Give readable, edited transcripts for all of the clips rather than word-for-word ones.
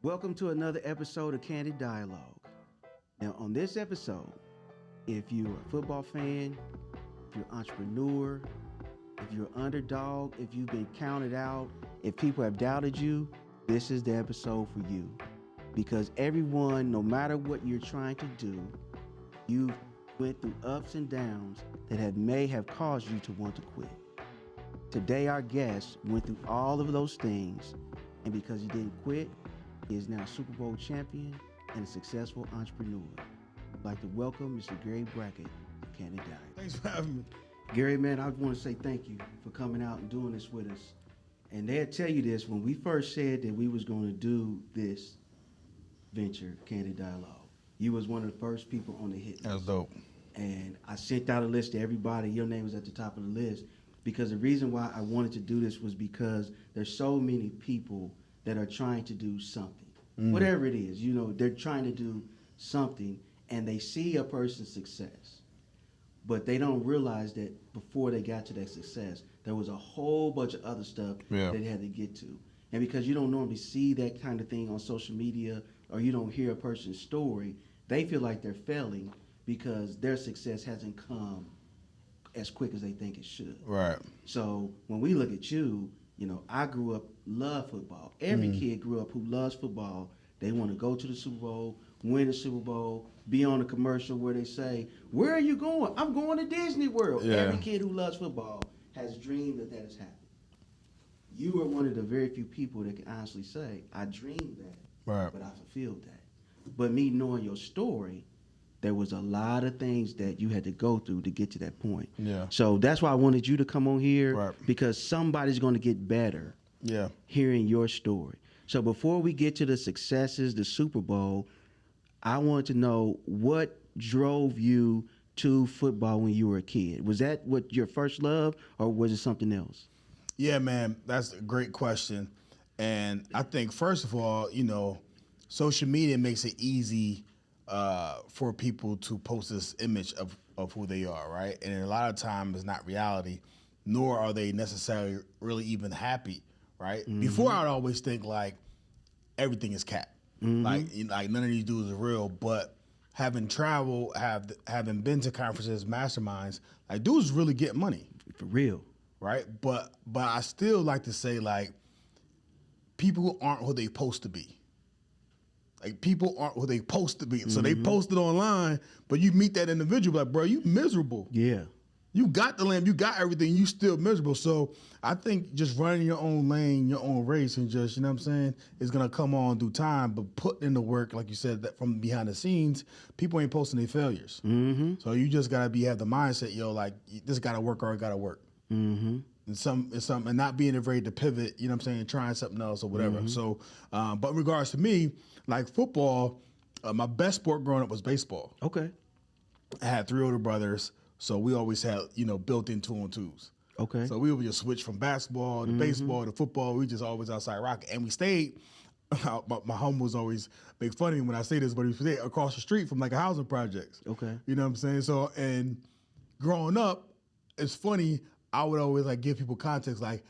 Welcome to another episode of Candid Dialogue. Now, on this episode, if you're a football fan, if you're an entrepreneur, if you're an underdog, if you've been counted out, if people have doubted you, this is the episode for you. Because everyone, no matter what you're trying to do, you went through ups and downs that may have caused you to want to quit. Today, our guest went through all of those things, and because he didn't quit, he is now a Super Bowl champion and a successful entrepreneur. I'd like to welcome Mr. Gary Brackett to Candid Dialogue. Thanks for having me. Gary, man, I want to say thank you for coming out and doing this with us. And they'll tell you this, when we first said that we was going to do this venture, Candid Dialogue, you was one of the first people on the hit list. That's dope. And I sent out a list to everybody. Your name was at the top of the list because the reason why I wanted to do this was because there's so many people that are trying to do something. Whatever it is, you know, they're trying to do something and they see a person's success, but they don't realize that before they got to that success, there was a whole bunch of other stuff that they had to get to. And because you don't normally see that kind of thing on social media or you don't hear a person's story, they feel like they're failing because their success hasn't come as quick as they think it should. Right. So when we look at you, you know, I grew up, love football. Every kid grew up who loves football. They want to go to the Super Bowl, win the Super Bowl, be on a commercial where they say, "Where are you going?" "I'm going to Disney World." Yeah. Every kid who loves football has dreamed that has happened. You are one of the very few people that can honestly say, "I dreamed that, Right. but I fulfilled that." But me knowing your story, there was a lot of things that you had to go through to get to that point. Yeah. So that's why I wanted you to come on here, Right. because somebody's going to get better Yeah. hearing your story. So before we get to the successes, the Super Bowl, I wanted to know what drove you to football when you were a kid. Was that what your first love, or was it something else? Yeah, man, that's a great question. And I think, first of all, you know, social media makes it easy for people to post this image of who they are, right? And a lot of times it's not reality, nor are they necessarily really even happy, right? Before, I'd always think like everything is cap. Like none of these dudes are real, but having traveled, having been to conferences, masterminds, like dudes really get money. For real. Right? But I still like to say, like, people who aren't who they supposed to be. Like, people aren't who they supposed to be. So they post it online, but you meet that individual, like, bro, you miserable. Yeah. You got the lamp, you got everything, you still miserable. So I think just running your own lane, your own race, and just, you know what I'm saying, is gonna come on through time, but putting in the work, like you said, that from behind the scenes, people ain't posting their failures. So you just gotta have the mindset, yo, like, this gotta work or it gotta work. And and not being afraid to pivot, you know what I'm saying, trying something else or whatever. So, but in regards to me, like football, my best sport growing up was baseball. Okay. I had 3 older brothers, so we always had, you know, built-in 2-on-2s. Okay. So we would just switch from basketball to baseball to football. We just always outside rocking. And we stayed, my home was always make fun of me when I say this, but we stayed across the street from like a housing projects. Okay. You know what I'm saying? So, and growing up, it's funny, I would always like give people context, like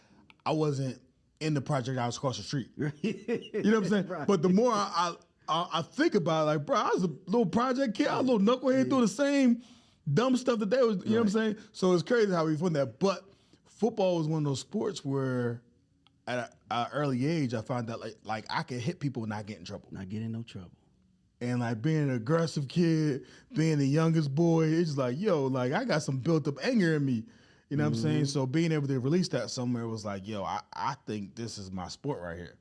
I wasn't in the project, I was across the street. You know what I'm saying? Right. But the more I think about it, like, bro, I was a little project kid, I was a little knucklehead doing the same dumb stuff that they was, you know what I'm saying? So it's crazy how we found that. But football was one of those sports where at an early age, I found that like I could hit people and not get in trouble. Not get in no trouble. And like being an aggressive kid, being the youngest boy, it's like, yo, like I got some built up anger in me. You know what I'm saying? So being able to release that somewhere was like, yo, I think this is my sport right here.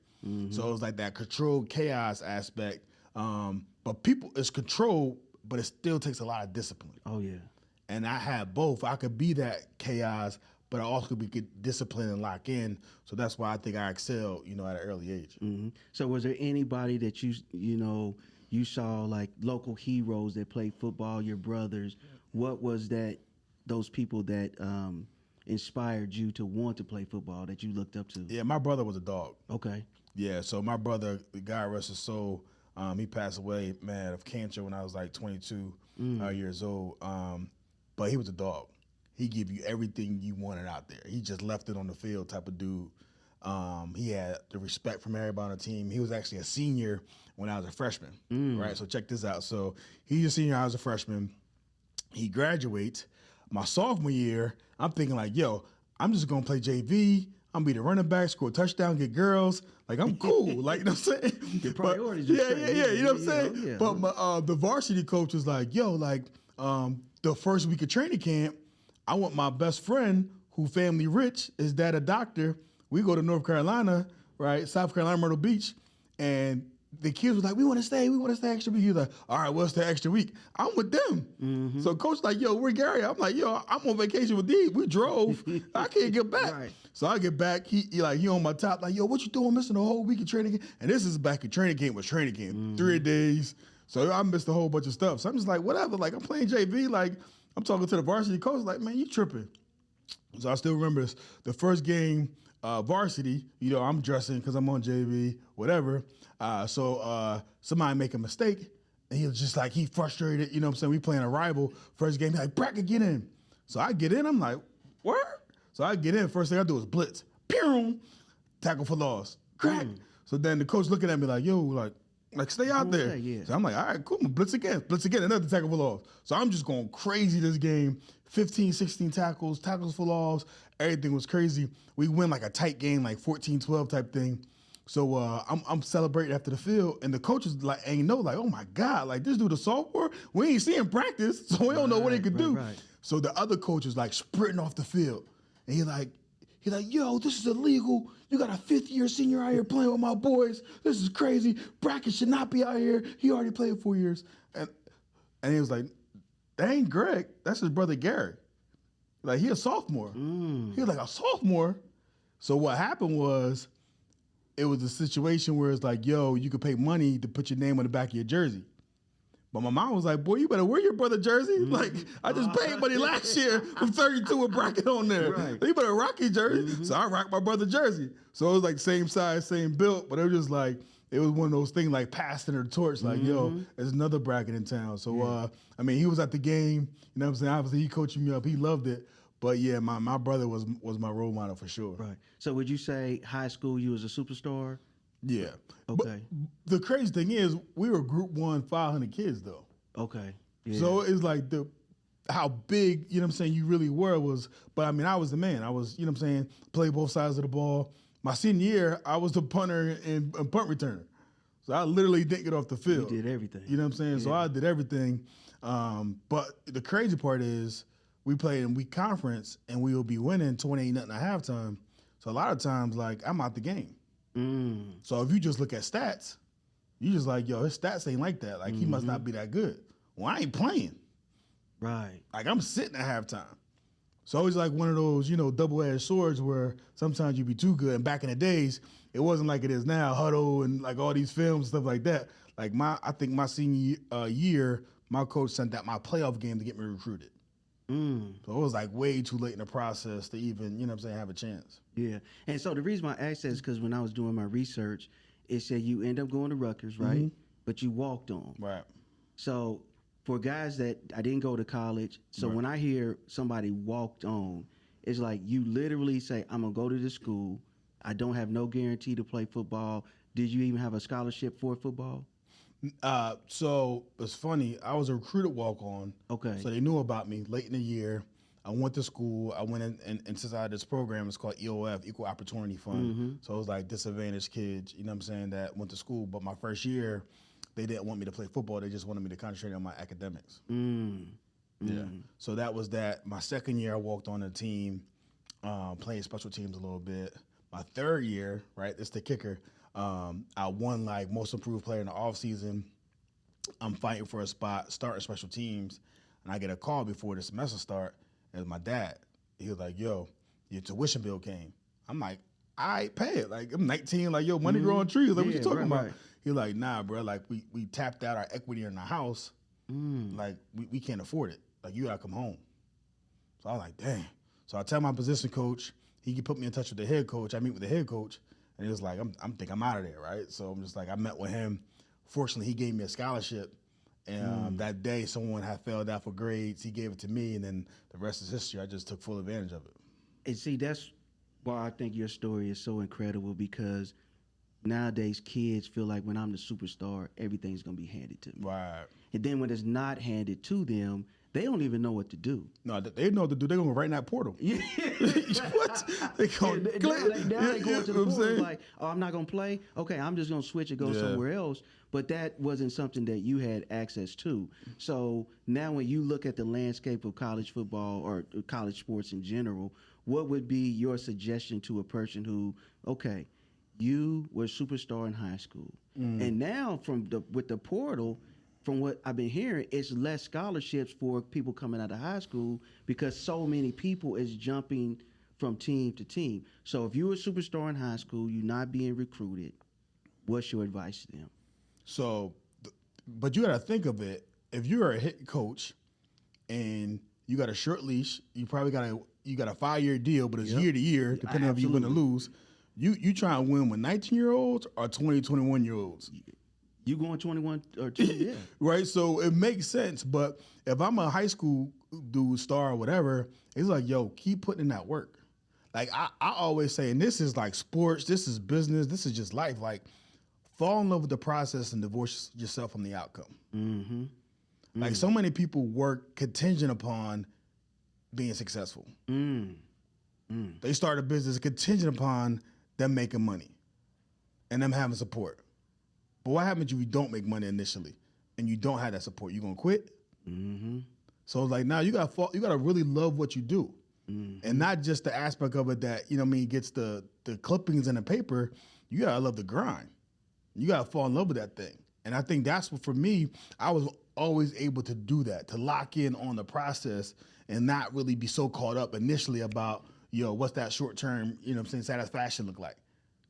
So it was like that controlled chaos aspect. But people, it's controlled, but it still takes a lot of discipline. Oh, yeah. And I had both. I could be that chaos, but I also could be disciplined and lock in. So that's why I think I excel, you know, at an early age. So was there anybody that you saw like local heroes that played football, your brothers? What was those people that inspired you to want to play football that you looked up to? Yeah, my brother was a dog. Okay. Yeah, so my brother, God rest his soul, he passed away, man, of cancer when I was like 22 years old. But he was a dog. He give you everything you wanted out there. He just left it on the field type of dude. He had the respect from everybody on the team. He was actually a senior when I was a freshman, right? So check this out. So he's a senior, I was a freshman. He graduates. My sophomore year, I'm thinking like, yo, I'm just going to play JV. I'm going to be the running back, score a touchdown, get girls. Like, I'm cool. Like, you know what I'm saying? Your priorities yeah. You know what I'm saying? Yeah. But the varsity coach was like, yo, like, the first week of training camp, I want my best friend who family rich, his dad a doctor. We go to North Carolina, right? South Carolina, Myrtle Beach. And the kids was like, we want to stay extra week. He was like, all right, we'll stay extra week. I'm with them. So coach like, yo, where Gary? I'm like, yo, I'm on vacation with these. We drove. I can't get back. Right. So I get back. He on my top, like, yo, what you doing missing a whole week of training camp? And this is back in training camp, 3 days. So I missed a whole bunch of stuff. So I'm just like, whatever. Like, I'm playing JV. Like, I'm talking to the varsity coach. Like, man, you tripping. So I still remember this. The first game, varsity, I'm dressing because I'm on JV, whatever. So somebody make a mistake, and he was just like, he frustrated, you know what I'm saying? We playing a rival. First game, he's like, Brackett, get in. So I get in, I'm like, what? So I get in, first thing I do is blitz. Pew! Tackle for loss. Crack. So then the coach looking at me like, yo, like stay out there. Yeah. So I'm like, all right, cool, blitz again, another tackle for loss. So I'm just going crazy this game. 15, 16 tackles for loss. Everything was crazy. We win like a tight game, like 14-12 type thing. So I'm celebrating after the field, and the coaches like ain't know, like, oh my God, like this dude a sophomore, we ain't see him practice, so we don't know what he could do. Right. So the other coach is like sprinting off the field, and he's like, yo, this is illegal. You got a 5th-year senior out here playing with my boys. This is crazy. Brackett should not be out here. He already played 4 years. And he was like, that ain't Greg. That's his brother Gary. Like, he a sophomore. He was like, a sophomore? So what happened was, it was a situation where it's like, yo, you could pay money to put your name on the back of your jersey. But my mom was like, boy, you better wear your brother jersey. Like, I just paid money last year from 32 with Brackett on there. Right. You better rock your jersey. So I rocked my brother jersey. So it was like same size, same built, but it was just like, it was one of those things like passing the torch, like, yo, there's another Brackett in town. So, I mean, he was at the game, you know what I'm saying? Obviously, he coaching me up. He loved it. But, yeah, my brother was my role model for sure. Right. So would you say high school you was a superstar? Yeah. Okay. But the crazy thing is, we were Group 1, 500 kids, though. Okay. Yeah. So it's like how big, you know what I'm saying, you really were was, but I mean, I was the man. I was, you know what I'm saying, play both sides of the ball. My senior year, I was the punter and punt returner. So I literally didn't get off the field. You did everything. You know what I'm saying? Yeah. So I did everything. But the crazy part is we played in week conference and we will be winning 28-0 at halftime. So a lot of times, like, I'm out the game. So if you just look at stats, you just like, yo, his stats ain't like that. Like, he must not be that good. Well, I ain't playing. Right. Like, I'm sitting at halftime. So it's like one of those, double-edged swords where sometimes you be too good. And back in the days, it wasn't like it is now, huddle and like all these films and stuff like that. Like I think my senior year, my coach sent out my playoff game to get me recruited. So it was like way too late in the process to even, have a chance. Yeah. And so the reason why I asked that is because when I was doing my research, it said you end up going to Rutgers, right? But you walked on. Right. So for guys that I didn't go to college, so when I hear somebody walked on, it's like you literally say, I'm going to go to this school. I don't have no guarantee to play football. Did you even have a scholarship for football? So it's funny. I was a recruited walk-on. Okay. So they knew about me late in the year. I went to school. I went in, and since I had this program, it's called EOF, Equal Opportunity Fund. So it was like disadvantaged kids, that went to school. But my first year, they didn't want me to play football. They just wanted me to concentrate on my academics. Yeah. So that was that. My second year, I walked on the team, playing special teams a little bit. My third year, right, it's the kicker, I won like most improved player in the offseason. I'm fighting for a spot, starting special teams, and I get a call before the semester start. It was my dad. He was like, yo, your tuition bill came. I'm like, I pay it. Like, I'm 19, like, yo, money grow on trees. Like, what you talking about? Right. He's like, nah, bro, like, we tapped out our equity in the house. Like, we can't afford it. Like, you gotta come home. So I was like, dang. So I tell my position coach, he can put me in touch with the head coach. I meet with the head coach, and he was like, I'm out of there, right? So I'm just like, I met with him. Fortunately, he gave me a scholarship. And that day, someone had failed out for grades. He gave it to me, and then the rest is history. I just took full advantage of it. And see, that's Well, I think your story is so incredible because nowadays kids feel like when I'm the superstar, everything's gonna be handed to me. Right. And then when it's not handed to them, they don't even know what to do. No, they know what to do. They're gonna go right in that portal. Yeah. What? They Yeah, going now they go to the what portal like, oh, I'm not gonna play. Okay, I'm just gonna switch and go Yeah. somewhere else. But that wasn't something that you had access to. So now, when you look at the landscape of college football or college sports in general, what would be your suggestion to a person who, okay, you were a superstar in high school, and now with the portal, from what I've been hearing, it's less scholarships for people coming out of high school because so many people is jumping from team to team. So if you're a superstar in high school, you're not being recruited, what's your advice to them? So, but you got to think of it. If you're a hit coach and you got a short leash, you probably got a 5-year deal, but it's year to year, depending on if you're going to lose. You try and win with 19-year-olds or 20, 21-year-olds. You going 21 or 2, yeah. Right? So it makes sense. But if I'm a high school dude, star, or whatever, it's like, yo, keep putting in that work. Like I always say, and this is like sports, this is business, this is just life. Like, fall in love with the process and divorce yourself from the outcome. Mm-hmm. Like so many people work contingent upon being successful. They start a business contingent upon them making money and them having support. But what happens if you don't make money initially and you don't have that support? You gonna quit? Mm-hmm. So like now you gotta really love what you do, and not just the aspect of it that gets the clippings in the paper. You gotta love the grind. You gotta fall in love with that thing. And I think that's what, for me, I was always able to do that, to lock in on the process and not really be so caught up initially about, what's that short term, satisfaction look like.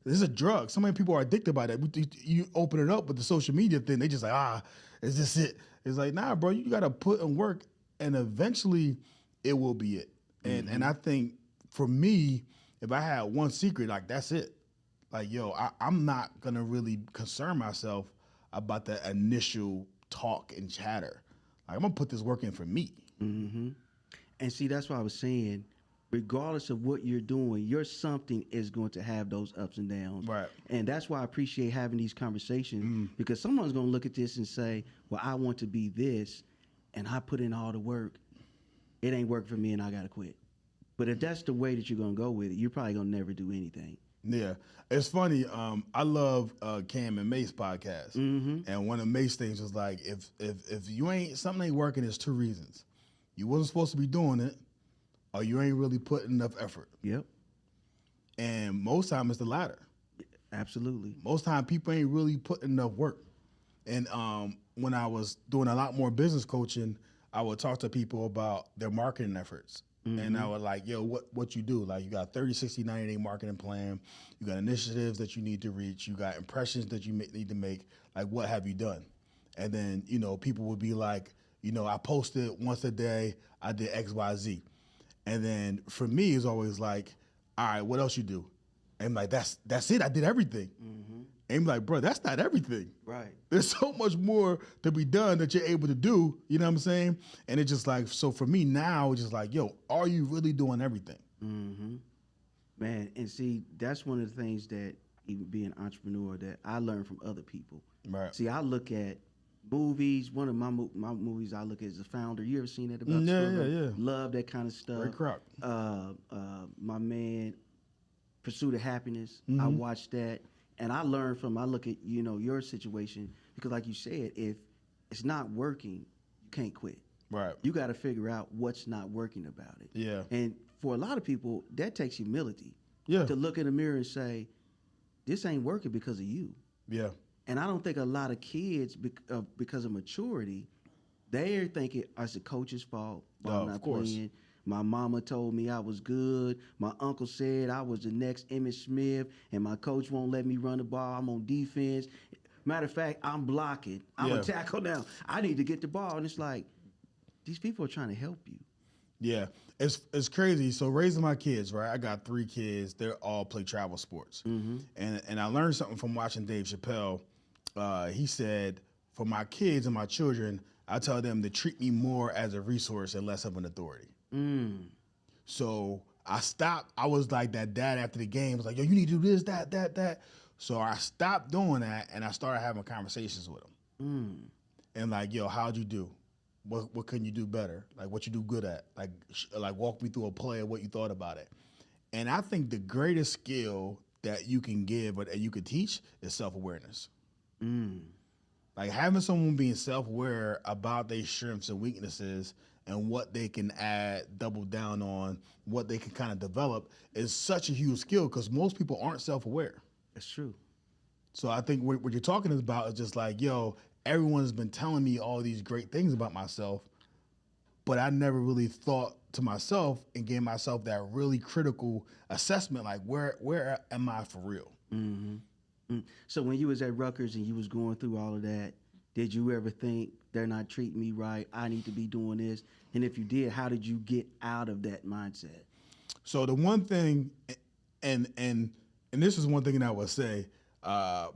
This is a drug. So many people are addicted by that. You open it up with the social media thing, they just like, is this it? It's like, nah, bro, you gotta put in work and eventually it will be it. And I think for me, if I had one secret, like that's it. Like, I'm not gonna really concern myself about that initial talk and chatter. Like, I'm gonna put this work in for me. Mm-hmm. And see, that's why I was saying, regardless of what you're doing, your something is going to have those ups and downs. Right. And that's why I appreciate having these conversations because someone's going to look at this and say, well, I want to be this and I put in all the work. It ain't work for me and I got to quit. But if that's the way that you're going to go with it, you're probably going to never do anything. Yeah. It's funny. I love Cam and Mace podcast. And one of Mace things was like, if something ain't working, there's 2 reasons. You wasn't supposed to be doing it, or you ain't really putting enough effort. Yep. And most time it's the latter. Absolutely. Most time people ain't really putting enough work. And when I was doing a lot more business coaching, I would talk to people about their marketing efforts. And I would like, what you do? Like, you got 30, 60, 90-day marketing plan. You got initiatives that you need to reach. You got impressions that you need to make. Like, what have you done? And then, people would be like, I posted once a day. I did X, Y, Z. And then for me, it's always like, all right, what else you do? And I'm like, that's it. I did everything. And I'm like, bro, that's not everything. Right. There's so much more to be done that you're able to do. You know what I'm saying? And it's just like, so for me now, it's just like, are you really doing everything? Man, and see, that's one of the things that, even being an entrepreneur, that I learned from other people. Right. See, I look at movies. One of my movies I look at is The Founder. You ever seen that about Yeah. Love, that kind of stuff. Great crock. My man, Pursuit of Happiness. I watched that. And I learned I look at, your situation, because like you said, if it's not working, you can't quit. Right. You got to figure out what's not working about it. Yeah. And for a lot of people, that takes humility. Yeah. To look in the mirror and say, this ain't working because of you. Yeah. And I don't think a lot of kids, because of maturity, they're thinking it's the coach's fault. I'm not playing. My mama told me I was good. My uncle said I was the next Emmitt Smith, and my coach won't let me run the ball. I'm on defense. Matter of fact, I'm blocking. I'm a tackle now. I need to get the ball. And it's like, these people are trying to help you. Yeah, it's crazy. So raising my kids, right? I got 3 kids. They all play travel sports. And I learned something from watching Dave Chappelle. He said, for my kids and my children, I tell them to treat me more as a resource and less of an authority. So I stopped. I was like that dad after the game. Was like, yo, you need to do this, that. So I stopped doing that, and I started having conversations with him. And like, yo, how'd you do? What can you do better? Like, what you do good at? Like walk me through a play of what you thought about it. And I think the greatest skill that you can give or that you could teach is self-awareness. Like having someone being self-aware about their strengths and weaknesses and what they can add, double down on, what they can kind of develop is such a huge skill because most people aren't self-aware. That's true. So I think what you're talking about is just like, yo, everyone's been telling me all these great things about myself, but I never really thought to myself and gave myself that really critical assessment, like where am I for real? So when you was at Rutgers and you was going through all of that, did you ever think they're not treating me right? I need to be doing this. And if you did, how did you get out of that mindset? So the one thing, and this is one thing that I would say,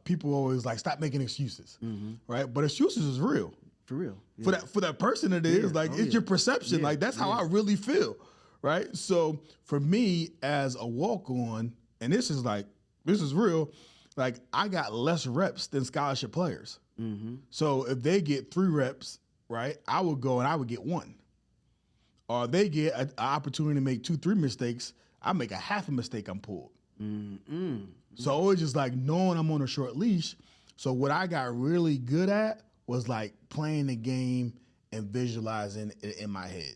people always like stop making excuses, right? But excuses is real. For real. Yeah. For that person it is, like it's your perception. Like that's how I really feel, right? So for me as a walk-on, and this is real, like I got less reps than scholarship players. So if they get 3 reps, right, I would go and I would get 1. Or they get an opportunity to make 2-3 mistakes, I make a half a mistake, I'm pulled. So always just like knowing I'm on a short leash. So what I got really good at was like playing the game and visualizing it in my head.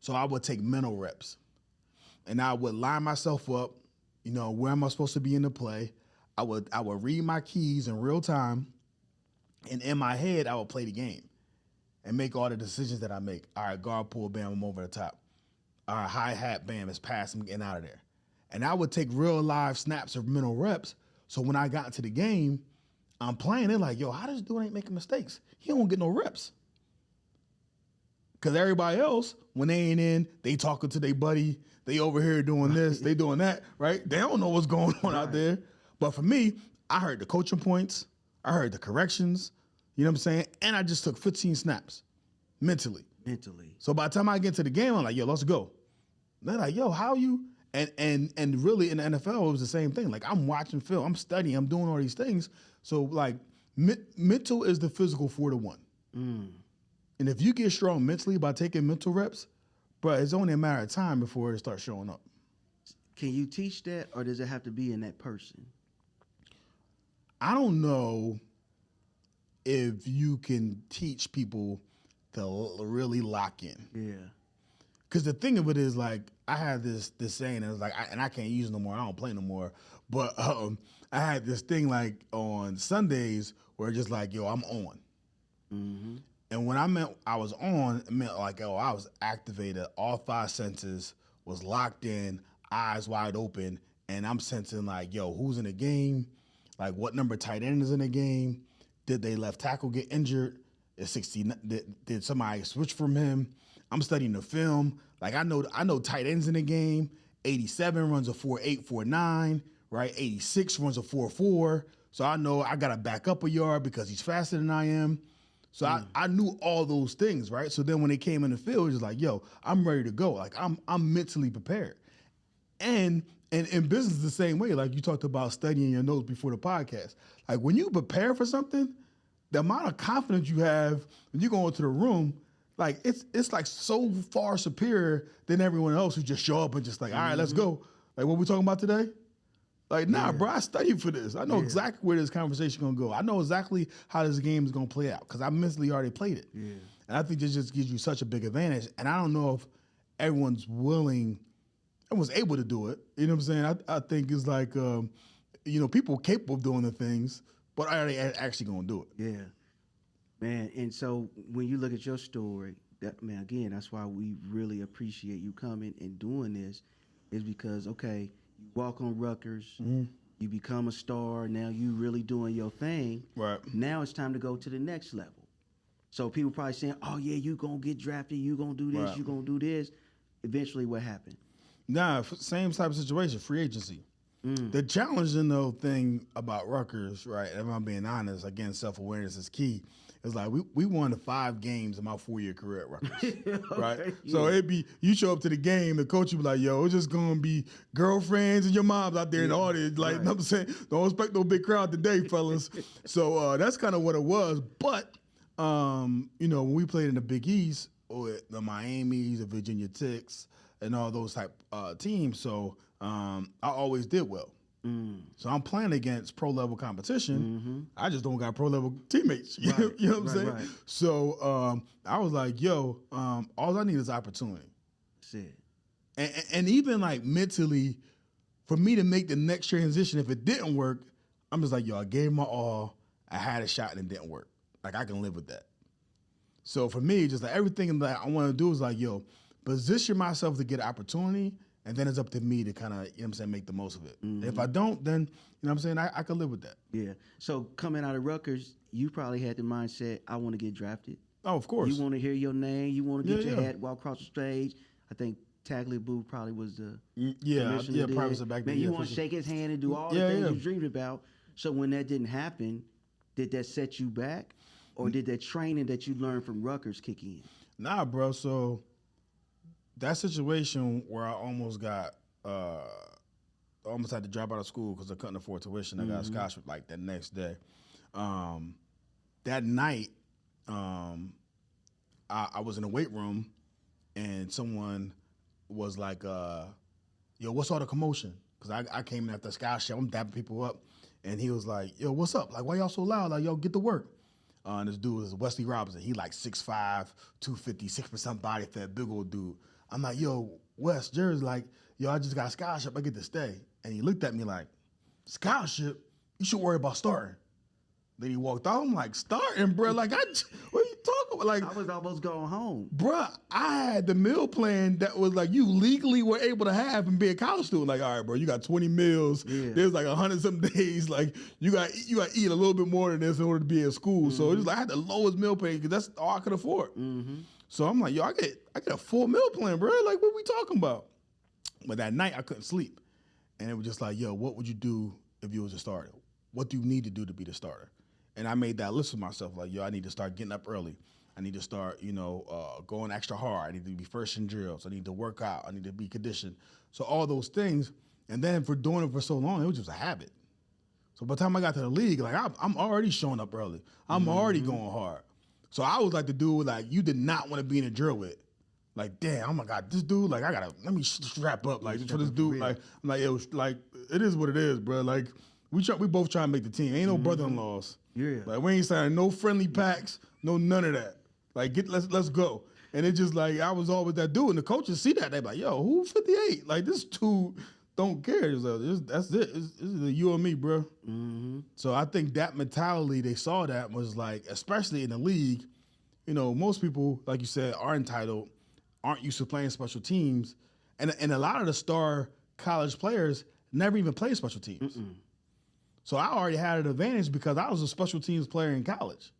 So I would take mental reps and I would line myself up, you know, where am I supposed to be in the play? I would read my keys in real time, and in my head, I would play the game and make all the decisions that I make. All right, guard pull, bam, I'm over the top. All right, hi-hat, bam, it's pass, I'm getting out of there. And I would take real live snaps of mental reps, so when I got into the game, I'm playing, they're like, yo, how does this dude ain't making mistakes? He don't get no reps. Because everybody else, when they ain't in, they talking to their buddy, they over here doing this, they doing that, right? They don't know what's going on out there. But for me, I heard the coaching points, I heard the corrections, you know what I'm saying? And I just took 15 snaps mentally. So by the time I get to the game, I'm like, yo, let's go. They're like, yo, how you? And really in the NFL, it was the same thing. Like I'm watching film, I'm studying, I'm doing all these things. So like mental is the physical 4-to-1. And if you get strong mentally by taking mental reps, bro, it's only a matter of time before it starts showing up. Can you teach that, or does it have to be in that person? I don't know if you can teach people to really lock in. Yeah. Because the thing of it is, like, I had this saying, and it was like, and I can't use it no more. I don't play no more. But I had this thing, like, on Sundays where it's just like, yo, I'm on. And when I meant I was on, it meant like, oh, I was activated. All 5 senses was locked in, eyes wide open, and I'm sensing like, yo, who's in the game? Like, what number tight end is in the game? Did they left tackle get injured? Did somebody switch from him? I'm studying the film. Like, I know tight ends in the game. 87 runs a 4.8, 4.9, right? 86 runs a 4.4. So I know I got to back up a yard because he's faster than I am. So I knew all those things, right? So then when they came in the field, it was like, yo, I'm ready to go. Like, I'm mentally prepared. And in business the same way, like you talked about studying your notes before the podcast. Like when you prepare for something, the amount of confidence you have when you go into the room, like it's like so far superior than everyone else who just show up and just like, all right, let's go. Like what we talking about today? Like, nah, bro, I studied for this. I know exactly where this conversation gonna go. I know exactly how this game is gonna play out because I mentally already played it. And I think this just gives you such a big advantage. And I don't know if everyone's able to do it. You know what I'm saying? I think it's like, people capable of doing the things, but are they actually gonna do it? Yeah, man. And so when you look at your story, again, that's why we really appreciate you coming and doing this, is because, okay, you walk on Rutgers, you become a star, now you really doing your thing. Right. Now it's time to go to the next level. So people probably saying, oh yeah, you gonna get drafted, you gonna do this, you gonna do this. Eventually what happened? Nah, same type of situation, free agency. The challenging though thing about Rutgers, right, if I'm being honest, again, self-awareness is key, It's like we won the 5 games in my 4-year career at Rutgers, right? Okay, So yeah. it'd be you show up to the game, the coach would be like, "Yo, it's just gonna be girlfriends and your moms out there in the audience." Like, right. know what I'm saying, don't expect no big crowd today, fellas. So that's kind of what it was. But when we played in the Big East, or the Miamis, the Virginia Techs, and all those type teams, so I always did well. So I'm playing against pro level competition. I just don't got pro level teammates. You know what I'm saying? Right. So I was like, yo, all I need is opportunity. That's it. And even like mentally, for me to make the next transition, if it didn't work, I'm just like, yo, I gave my all. I had a shot and it didn't work. Like, I can live with that. So for me, just like everything that I want to do is like, yo, position myself to get opportunity. And then it's up to me to kind of, make the most of it. If I don't, then, I could live with that. Yeah. So coming out of Rutgers, you probably had the mindset, I want to get drafted. Oh, of course. You want to hear your name. You want to get your Yeah. hat, walk across the stage. I think Tagliabue probably was the Yeah, commissioner there. probably back then. Man, you yeah, want to for sure. shake his hand and do all the things you dreamed about. So when that didn't happen, did that set you back? Or did that training that you learned from Rutgers kick in? Nah, bro. So that situation where I almost had to drop out of school because I couldn't afford tuition. I got a scholarship like that next day. That night, I was in the weight room and someone was like, yo, what's all the commotion? Because I came in after the scholarship. I'm dapping people up. And he was like, yo, what's up? Like, why y'all so loud? Like, yo, get to work. And this dude is Wesley Robinson. He like 6'5", 250, 6% body fat, big old dude. I'm like, yo, Wes, Jerry's like, yo, I just got a scholarship. I get to stay. And he looked at me like, scholarship? You should worry about starting. Then he walked out. I'm like, starting, bro? Like, what are you talking about? Like, I was almost going home. Bruh, I had the meal plan that was like you legally were able to have and be a college student. Like, all right, bro, you got 20 meals. Yeah. There's like 100-some days. Like, you got to eat a little bit more than this in order to be in school. So it's like I had the lowest meal plan because that's all I could afford. So I'm like, yo, I get a full meal plan, bro. Like, what we talking about? But that night I couldn't sleep, and it was just like, yo, what would you do if you was a starter? What do you need to do to be the starter? And I made that list for myself, like, yo, I need to start getting up early. I need to start, going extra hard. I need to be first in drills. I need to work out. I need to be conditioned. So all those things. And then for doing it for so long, it was just a habit. So by the time I got to the league, like I'm already showing up early. I'm already going hard. So I was like the dude, like, you did not want to be in a drill with. Like, damn, oh my God, this dude, like, let me strap up, like, for this dude. Like, I'm like, it was like, it is what it is, bro. Like, we both try to make the team. Ain't no brother-in-laws. Yeah. Like, we ain't signing no friendly packs, no none of that. Like, let's go. And it just like, I was always that dude. And the coaches see that. They be like, yo, who 58? Like, this dude don't care. That's it. This is you and me, bro. So I think that mentality, they saw that was like, especially in the league, most people, like you said, are entitled, aren't used to playing special teams. And a lot of the star college players never even play special teams. So I already had an advantage because I was a special teams player in college.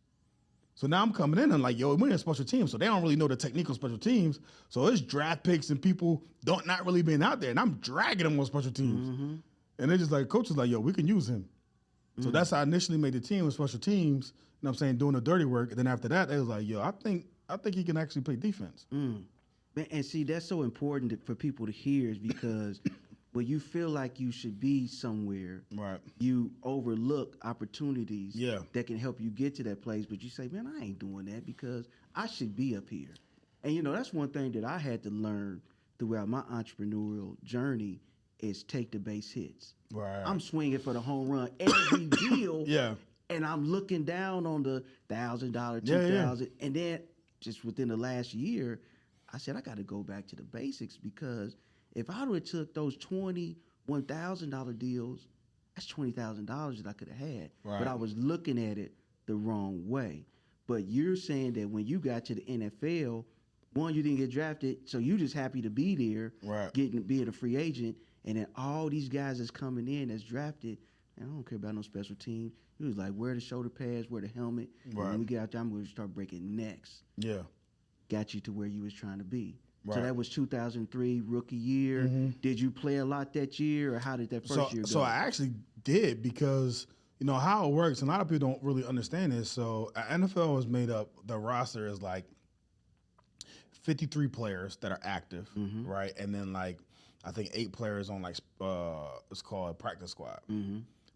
So now I'm coming in and like, yo, we're in special teams. So they don't really know the technical special teams. So it's draft picks and people not really being out there. And I'm dragging them on special teams. And they're just like, coach is like, yo, we can use him. So that's how I initially made the team with special teams. You know what I'm saying? Doing the dirty work. And then after that, they was like, yo, I think he can actually play defense. And see, that's so important for people to hear is because when you feel like you should be somewhere, Right. you overlook opportunities Yeah. that can help you get to that place. But you say, man, I ain't doing that because I should be up here. And, that's one thing that I had to learn throughout my entrepreneurial journey is take the base hits. Right. I'm swinging for the home run every deal. Yeah. And I'm looking down on the $1,000, $2,000. Yeah. And then just within the last year, I said, I got to go back to the basics because if I would have took those $1,000 deals, that's $20,000 that I could have had. Right. But I was looking at it the wrong way. But you're saying that when you got to the NFL, one, you didn't get drafted, so you just happy to be there, Right. being a free agent, and then all these guys that's coming in that's drafted, and I don't care about no special team. It was like, wear the shoulder pads, wear the helmet, and Right. when we get out there, I'm going to start breaking necks. Yeah. Got you to where you was trying to be. Right. So that was 2003, rookie year. Did you play a lot that year, or how did that first year go? So I actually did because, you know how it works. And a lot of people don't really understand this. So NFL is made up. The roster is like 53 players that are active, right? And then like I think 8 players on like it's called a practice squad.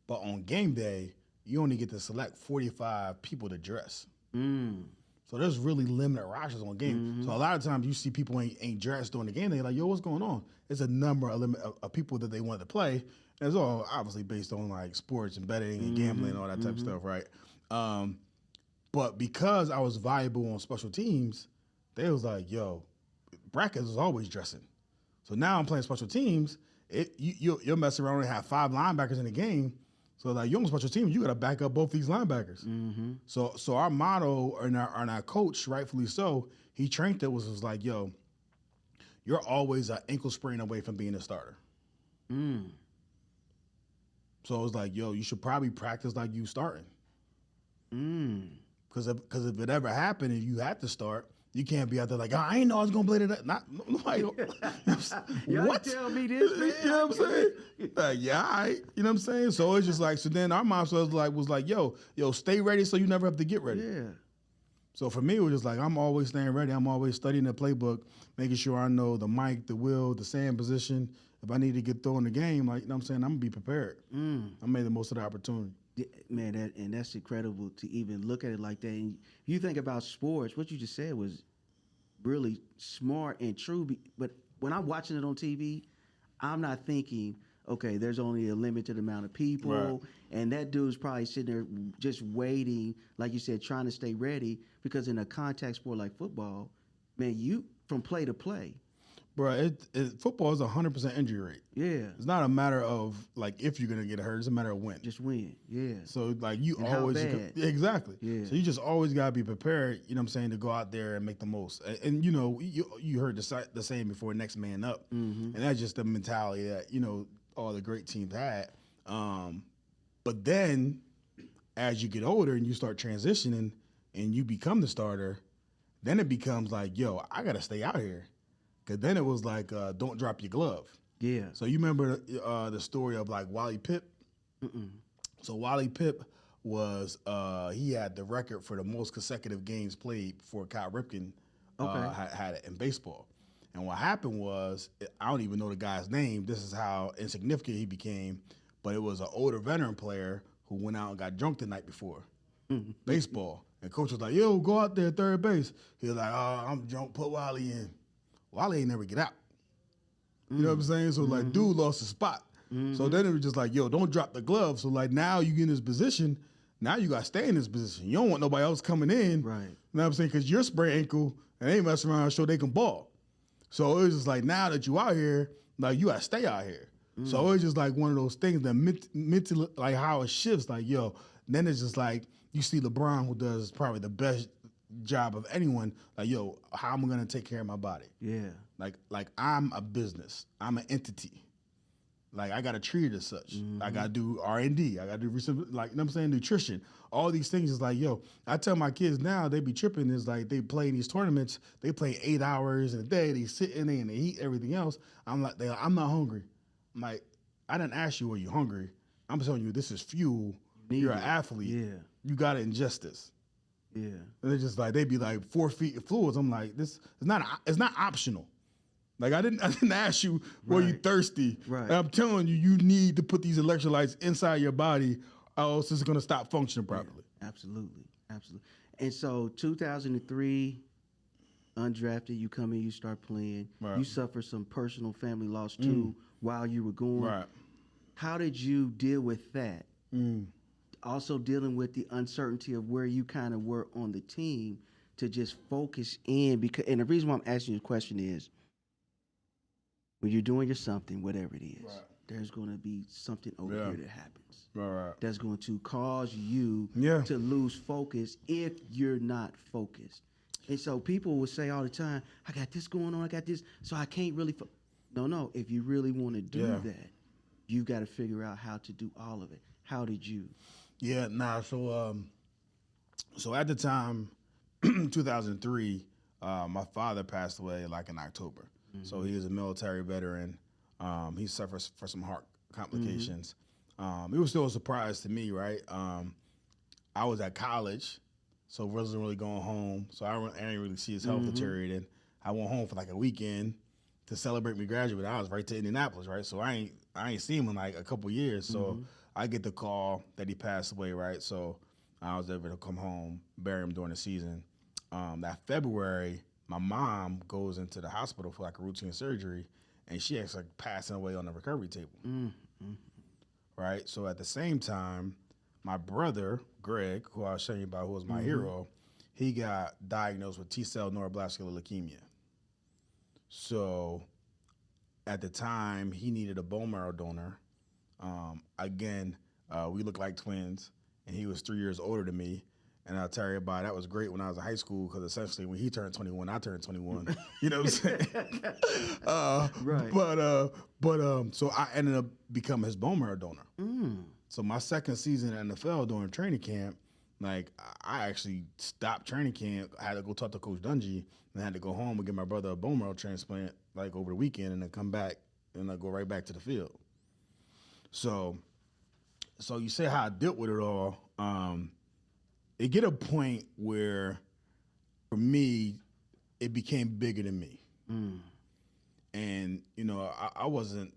But on game day, you only get to select 45 people to dress. So there's really limited rosters on game. So a lot of times you see people ain't dressed during the game. They're like, yo, what's going on? It's a number of people that they want to play. And it's all obviously based on like sports and betting and gambling and all that type of stuff, right? But because I was valuable on special teams, they was like, yo, Brackett was always dressing. So now I'm playing special teams. You'll mess around and have 5 linebackers in the game. So like you on special teams, you got to back up both these linebackers. So our motto and our coach, rightfully so, he trained it was like, yo, you're always an ankle sprain away from being a starter. So it was like, yo, you should probably practice like you starting. Because if it ever happened and you had to start, you can't be out there like, oh, I ain't know I was gonna play today. Nobody. What? Tell me this, man. You know what I'm saying? Like, yeah, all right. You know what I'm saying? So it's just like, so then our mom was like, yo, stay ready so you never have to get ready. Yeah. So for me, it was just like, I'm always staying ready. I'm always studying the playbook, making sure I know the mic, the wheel, the sand position. If I need to get thrown in the game, like, you know what I'm saying? I'm gonna be prepared. I made the most of the opportunity. Yeah, man, that's incredible to even look at it like that. And you think about sports, what you just said was really smart and true. But when I'm watching it on TV, I'm not thinking, okay, there's only a limited amount of people. Right. And that dude's probably sitting there just waiting, like you said, trying to stay ready. Because in a contact sport like football, man, you from play to play. Bro, football is 100% injury rate. Yeah. It's not a matter of like if you're gonna get hurt. It's a matter of when. Just win. Yeah. So like you And always how bad. exactly. Yeah. So you just always gotta be prepared. You know what I'm saying, to go out there and make the most. And you know you heard the saying before, next man up. And that's just the mentality that all the great teams had. But then as you get older and you start transitioning and you become the starter, then it becomes like, yo, I gotta stay out here. Cause then it was like, don't drop your glove. Yeah. So you remember the story of like Wally Pipp? So Wally Pipp was he had the record for the most consecutive games played before Kyle Ripken had it in baseball. And what happened was, I don't even know the guy's name. This is how insignificant he became. But it was an older veteran player who went out and got drunk the night before baseball. And coach was like, yo, go out there third base. He was like, oh, I'm drunk, put Wally in. Wally ain't never get out. You know what I'm saying? So like, dude lost his spot. So then it was just like, yo, don't drop the glove. So like, now you get in this position. Now you got to stay in this position. You don't want nobody else coming in. Right. You know what I'm saying? Because you're sprained ankle and they mess around and show they can ball. So it was just like, now that you out here, like you got to stay out here. So it's just like one of those things that mentally, like how it shifts. Like, yo, then it's just like, you see LeBron, who does probably the best job of anyone, like, yo, how am I gonna take care of my body? Yeah. Like I'm a business. I'm an entity. Like I gotta treat it as such. I gotta do R&D. I gotta do like, you know what I'm saying, nutrition. All these things is like, yo, I tell my kids now, they be tripping, is like they play in these tournaments, they play 8 hours in a day, they sit in there and they eat everything else. I'm like, I'm not hungry. I'm like, I didn't ask you, are you hungry? I'm telling you, this is fuel. You're an athlete. Yeah. You gotta ingest this. Yeah. And it's just like, they be like 4 feet of fluids. I'm like, this it's not optional. Like I didn't ask you, were you thirsty? Right. And I'm telling you, you need to put these electrolytes inside your body, or else it's gonna stop functioning properly. Yeah, absolutely. And so 2003, undrafted, you come in, you start playing. Right. You suffer some personal family loss too while you were going. Right. How did you deal with that? Also dealing with the uncertainty of where you kind of were on the team to just focus in, and the reason why I'm asking you the question is, when you're doing your something, whatever it is, there's going to be something over here that happens. Right. That's going to cause you to lose focus if you're not focused. And so people will say all the time, I got this going on, I got this, so I can't really No, if you really want to do that, you've got to figure out how to do all of it. How did you? Yeah, so at the time, 2003, my father passed away like in October. So he was a military veteran. He suffers for some heart complications. It was still a surprise to me, right? I was at college, so wasn't really going home. So I didn't really see his health deteriorating. I went home for like a weekend to celebrate me graduating. I was right to Indianapolis, right? So I ain't seen him in like a couple years. So I get the call that he passed away, right? So I was able to come home, bury him during the season. That February, my mom goes into the hospital for like a routine surgery, and she actually like passing away on the recovery table. Right? So at the same time, my brother, Greg, who I was telling you about, who was my hero, he got diagnosed with T-cell neuroblascular leukemia. So at the time, he needed a bone marrow donor. Again, we look like twins, and he was 3 years older than me. And I'll tell you about that was great when I was in high school because essentially when he turned 21, I turned 21. You know what I'm saying? Right. But so I ended up becoming his bone marrow donor. So my second season in the NFL during training camp, like I actually stopped training camp. I had to go talk to Coach Dungy and I had to go home and get my brother a bone marrow transplant like over the weekend and then come back and like go right back to the field. So you say how I dealt with it all. It get a point where, for me, it became bigger than me. And, you know, I wasn't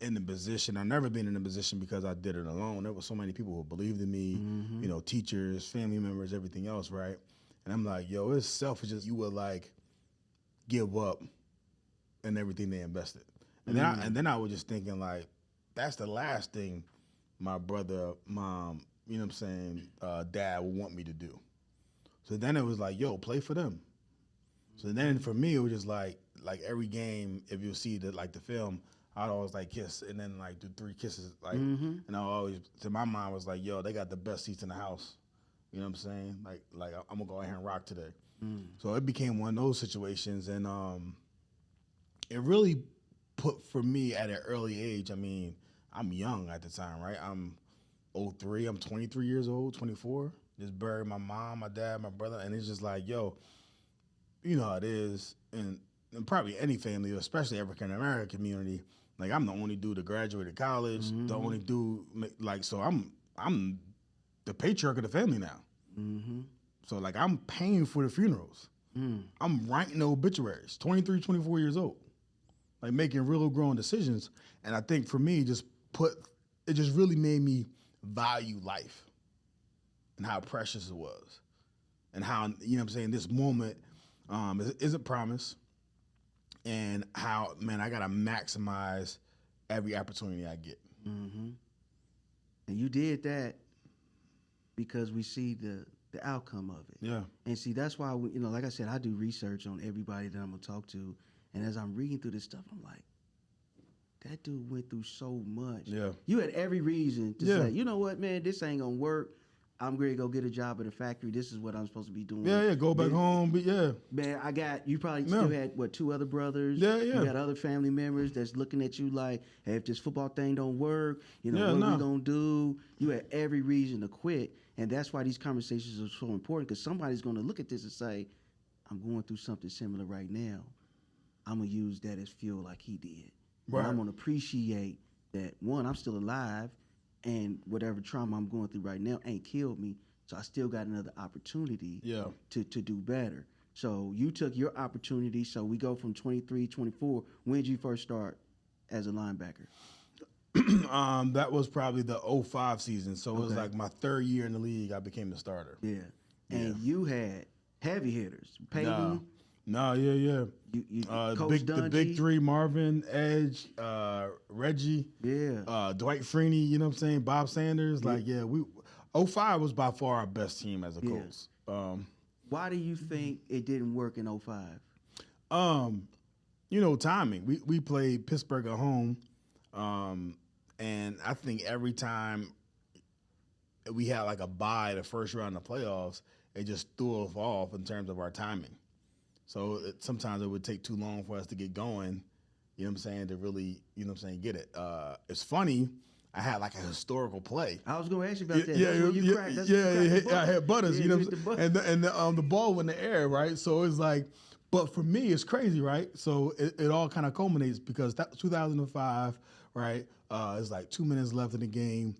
in the position. I've never been in a position because I did it alone. There were so many people who believed in me, you know, teachers, family members, everything else, right? And I'm like, yo, it's selfish. You would, like, give up in everything they invested. And then I was just thinking, like, that's the last thing my brother, mom, you know what I'm saying, dad would want me to do. So then it was like, yo, play for them. So then for me, it was just like every game, if you see the film, I'd always like kiss and then like do 3 kisses. Like, and I always, to my mind was like, yo, they got the best seats in the house. You know what I'm saying? Like I'm gonna go out here and rock today. So it became one of those situations. And it really put for me at an early age, I mean, I'm young at the time, right? I'm 03, I'm 23 years old, 24. Just buried my mom, my dad, my brother, and it's just like, yo, you know how it is, and probably any family, especially African American community. Like I'm the only dude that graduated college, the only dude, like so I'm the patriarch of the family now. So like I'm paying for the funerals. I'm writing the obituaries, 23, 24 years old, like making real grown decisions. And I think for me, it just really made me value life and how precious it was and how, you know what I'm saying, this moment isn't promised and how, man, I got to maximize every opportunity I get. And you did that because we see the outcome of it. Yeah. And see, that's why, you know, like I said, I do research on everybody that I'm going to talk to. And as I'm reading through this stuff, I'm like, that dude went through so much. Yeah. You had every reason to say, you know what, man, this ain't going to work. I'm going to go get a job at a factory. This is what I'm supposed to be doing. Yeah, go back home. But yeah. Man, you probably still had, 2 other brothers? Yeah. You got other family members that's looking at you like, hey, if this football thing don't work, you know, what are we going to do? You had every reason to quit. And that's why these conversations are so important, because somebody's going to look at this and say, I'm going through something similar right now. I'm going to use that as fuel like he did. Right. And I'm going to appreciate that, one, I'm still alive, and whatever trauma I'm going through right now ain't killed me, so I still got another opportunity to do better. So you took your opportunity, so we go from 23, 24. When did you first start as a linebacker? That was probably the 05 season, so it was like my 3rd year in the league, I became the starter. Yeah. And you had heavy hitters. Peyton. No, yeah. Coach the big 3, Marvin, Edge, Reggie, Dwight Freeney, you know what I'm saying, Bob Sanders. 05 was by far our best team as a coach. Why do you think it didn't work in 05? You know, timing. We played Pittsburgh at home, and I think every time we had like a bye the first round of the playoffs, it just threw us off in terms of our timing. So sometimes it would take too long for us to get going, you know what I'm saying, to really, you know what I'm saying, get it. It's funny, I had like a historical play. I was going to ask you about that. I had Butters, you know what I'm saying, and the ball was in the air, right? So it's like, But for me, it's crazy, right? So it all kind of culminates because that 2005, right? It's like 2 minutes left in the game.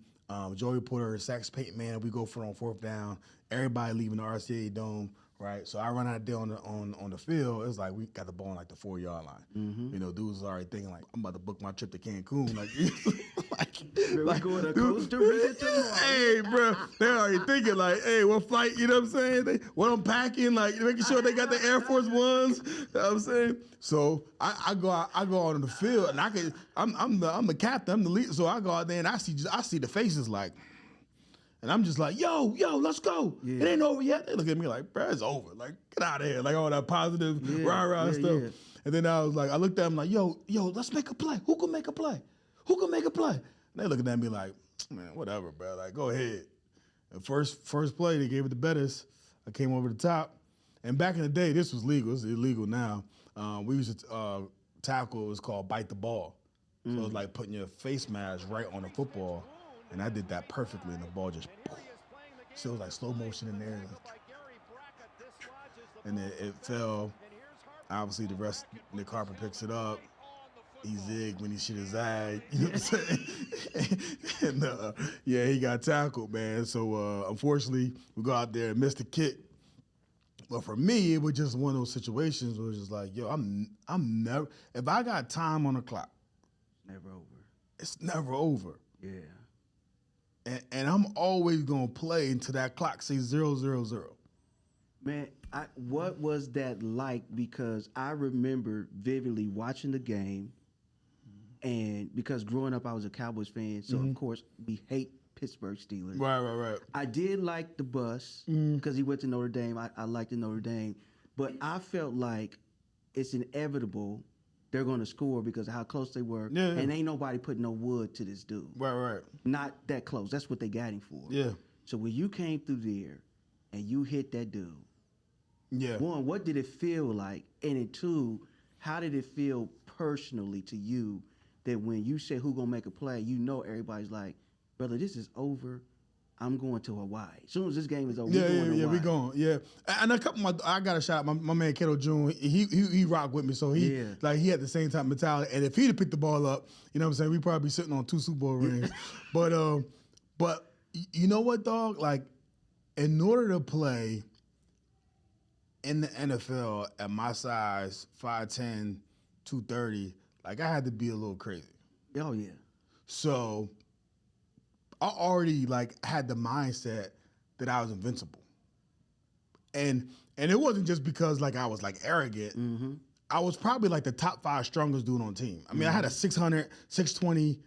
Joey Porter, sacks Peyton Manning. We go for it on fourth down. Everybody leaving the RCA Dome, right? So I run out there on the field. It's like we got the ball on like the 4-yard line. Mm-hmm. You know, dudes already thinking like, I'm about to book my trip to Cancun. We're going to Costa Rica tomorrow. Hey, bro, they're already thinking like, hey, what flight? You know what I'm saying? What I'm packing, like making sure they got the Air Force Ones. You know what I'm saying? So I go out on the field, and I'm the captain, I'm the leader. So I go out there and I see the faces like. And I'm just like, yo, let's go. Yeah. It ain't over yet. They look at me like, bro, it's over. Like, get out of here. Like all that positive rah-rah stuff. Yeah. And then I looked at them like, yo, let's make a play. Who can make a play? Who can make a play? And they looking at me like, man, whatever, bro. Like, go ahead. And first play, they gave it the Bettis. I came over the top. And back in the day, this was legal. It's illegal now. We used to tackle. It was called bite the ball. So it was like putting your face mask right on the football. And I did that perfectly, and the ball just, so it was like slow motion in there. And it fell. Obviously, the rest, Nick Harper picks it up. He zigged when he shit his eye. You know what I'm saying? And, he got tackled, man. So, unfortunately, we go out there and miss the kick. But for me, it was just one of those situations where it was just like, yo, I'm never, if I got time on the clock. Never over. It's never over. Yeah. And I'm always going to play until that clock says 0, 0, 0. Man, what was that like? Because I remember vividly watching the game, and because growing up I was a Cowboys fan, so of course we hate Pittsburgh Steelers. Right. I did like the bus because he went to Notre Dame. I liked the Notre Dame. But I felt like it's inevitable they're going to score because of how close they were. Yeah. And ain't nobody putting no wood to this dude. Right. Not that close. That's what they got him for. Yeah. So when you came through there and you hit that dude, yeah. One, what did it feel like? And then two, how did it feel personally to you that when you say who going to make a play, you know everybody's like, brother, this is over. I'm going to Hawaii. As soon as this game is over, we going to Hawaii. We going. Yeah, and a couple of I got a shot. My man Kettle June, he rocked with me, so he had the same type mentality. And if he'd have picked the ball up, you know what I'm saying, we'd probably be sitting on 2 Super Bowl rings. But you know what, dog? Like, in order to play in the NFL at my size, 5'10", 230, like I had to be a little crazy. Oh yeah. So I already had the mindset that I was invincible. And it wasn't just because I was arrogant. Mm-hmm. I was probably the top 5 strongest dude on the team. I mean, I had a 600, 620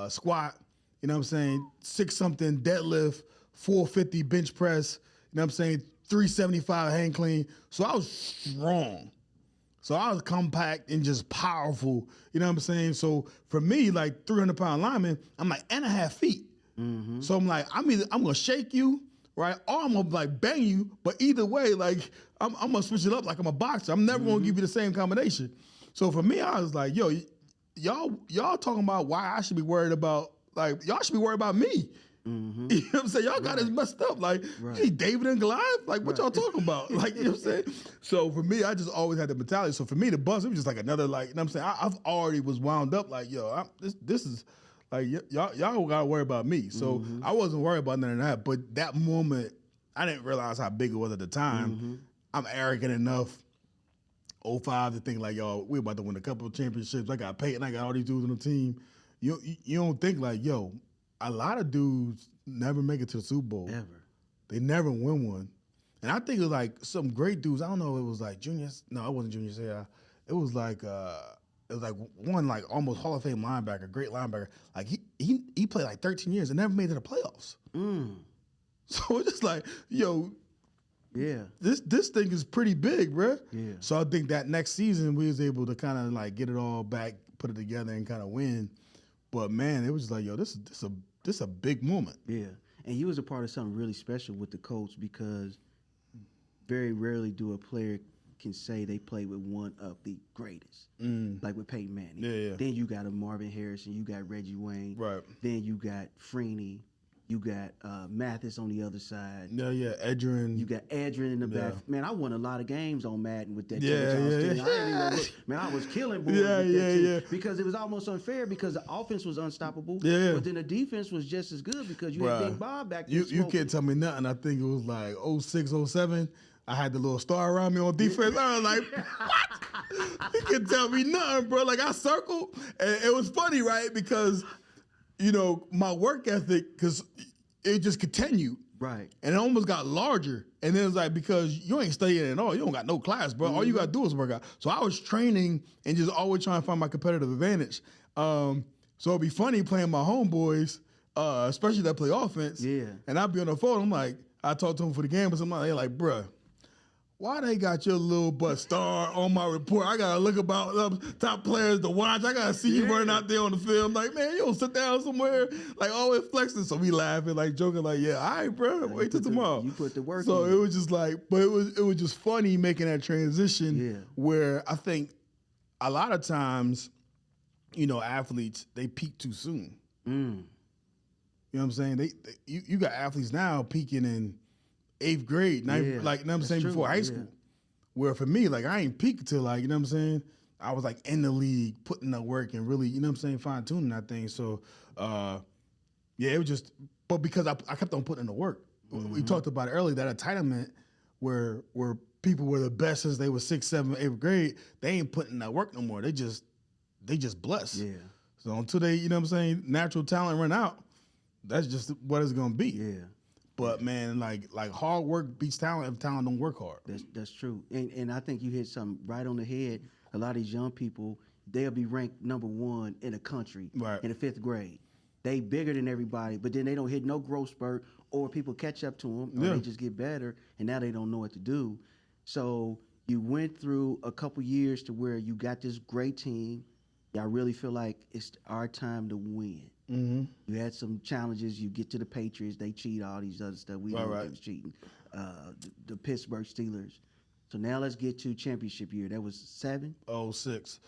squat, you know what I'm saying, 6-something deadlift, 450 bench press, you know what I'm saying, 375 hang clean. So I was strong. So I was compact and just powerful, you know what I'm saying? So for me, 300-pound lineman, I'm and a half feet. Mm-hmm. So I'm I'm gonna shake you, right? Or I'm gonna bang you, but either way, I'm gonna switch it up like I'm a boxer. I'm never gonna give you the same combination. So for me, I was like, yo, y'all talking about why I should be worried about, y'all should be worried about me. Mm-hmm. You know what I'm saying? Y'all got us messed up. Hey, David and Goliath? What y'all talking about? You know what I'm saying? So for me, I just always had the mentality. So for me, the bus, it was just another, you know what I'm saying? I've already was wound up this is, y'all gotta worry about me. So I wasn't worried about none of that. But that moment, I didn't realize how big it was at the time. Mm-hmm. I'm arrogant enough, 05, to think yo, we're about to win a couple of championships. I got Peyton, I got all these dudes on the team. You don't think yo, a lot of dudes never make it to the Super Bowl. Ever. They never win one. And I think it was some great dudes. I don't know if it was juniors. No, it wasn't juniors. Yeah. It was one almost Hall of Fame linebacker, great linebacker. He played 13 years and never made it to the playoffs. Mm. So it's just yo, yeah, this thing is pretty big, bro. Yeah. So I think that next season we was able to kind of get it all back, put it together, and kind of win. But man, it was just yo, this is a big moment. Yeah, and you was a part of something really special with the Colts because very rarely do a player can say they played with one of the greatest, like with Peyton Manning. Yeah. Then you got a Marvin Harrison, you got Reggie Wayne. Right. Then you got Freeney. You got Mathis on the other side. Yeah, Edrin. You got Edrin in the back. Man, I won a lot of games on Madden with that team. Yeah. I ain't even look. Man, I was killing boys with that team because it was almost unfair because the offense was unstoppable. Yeah. But then the defense was just as good because you had Big Bob back there. You can't tell me nothing. I think it was like 06, 07. I had the little star around me on defense. I was like, what? You can't tell me nothing, bro. Like, I circled. And it was funny, right? Because, you know, my work ethic, because it just continued. Right. And it almost got larger. And then it's like, because you ain't studying at all. You don't got no class, bro. All you got to do is work out. So I was training and just always trying to find my competitive advantage. So it'd be funny playing my homeboys, especially that play offense. Yeah. And I'd be on the phone. I'm like, I talked to them for the game, but somebody, they're like, bruh, why they got your little butt star on my report? I gotta look about top players to watch. I gotta see you running out there on the field. I'm like, man, you don't sit down somewhere, like always flexing. So we laughing, like joking, like, yeah, all right, bro, wait till tomorrow. You put the work so in. It was just like, but it was just funny making that transition where I think a lot of times, you know, athletes, they peak too soon. You know what I'm saying? You got athletes now peaking in 8th grade, like, you know what I'm saying, before high school. Where for me, like, I ain't peaked until, like, you know what I'm saying, I was, like, in the league, putting the work and really, you know what I'm saying, fine-tuning that thing. So, it was just, but because I kept on putting in the work. We talked about it earlier, that entitlement where people were the best since they were 6th, 7th, 8th grade, they ain't putting that work no more. They just blessed. Yeah. So until they, you know what I'm saying, natural talent run out, that's just what it's going to be. Yeah. But man, like hard work beats talent if talent don't work hard. That's true, and I think you hit something right on the head. A lot of these young people, they'll be ranked number 1 in the country in the 5th grade. They bigger than everybody, but then they don't hit no growth spurt, or people catch up to them, or they just get better, and now they don't know what to do. So you went through a couple years to where you got this great team. Y'all really feel like it's our time to win. You had some challenges. You get to the Patriots, they cheat, all these other stuff. We know they was cheating. The Pittsburgh Steelers. So now let's get to championship year. That was 7? 06,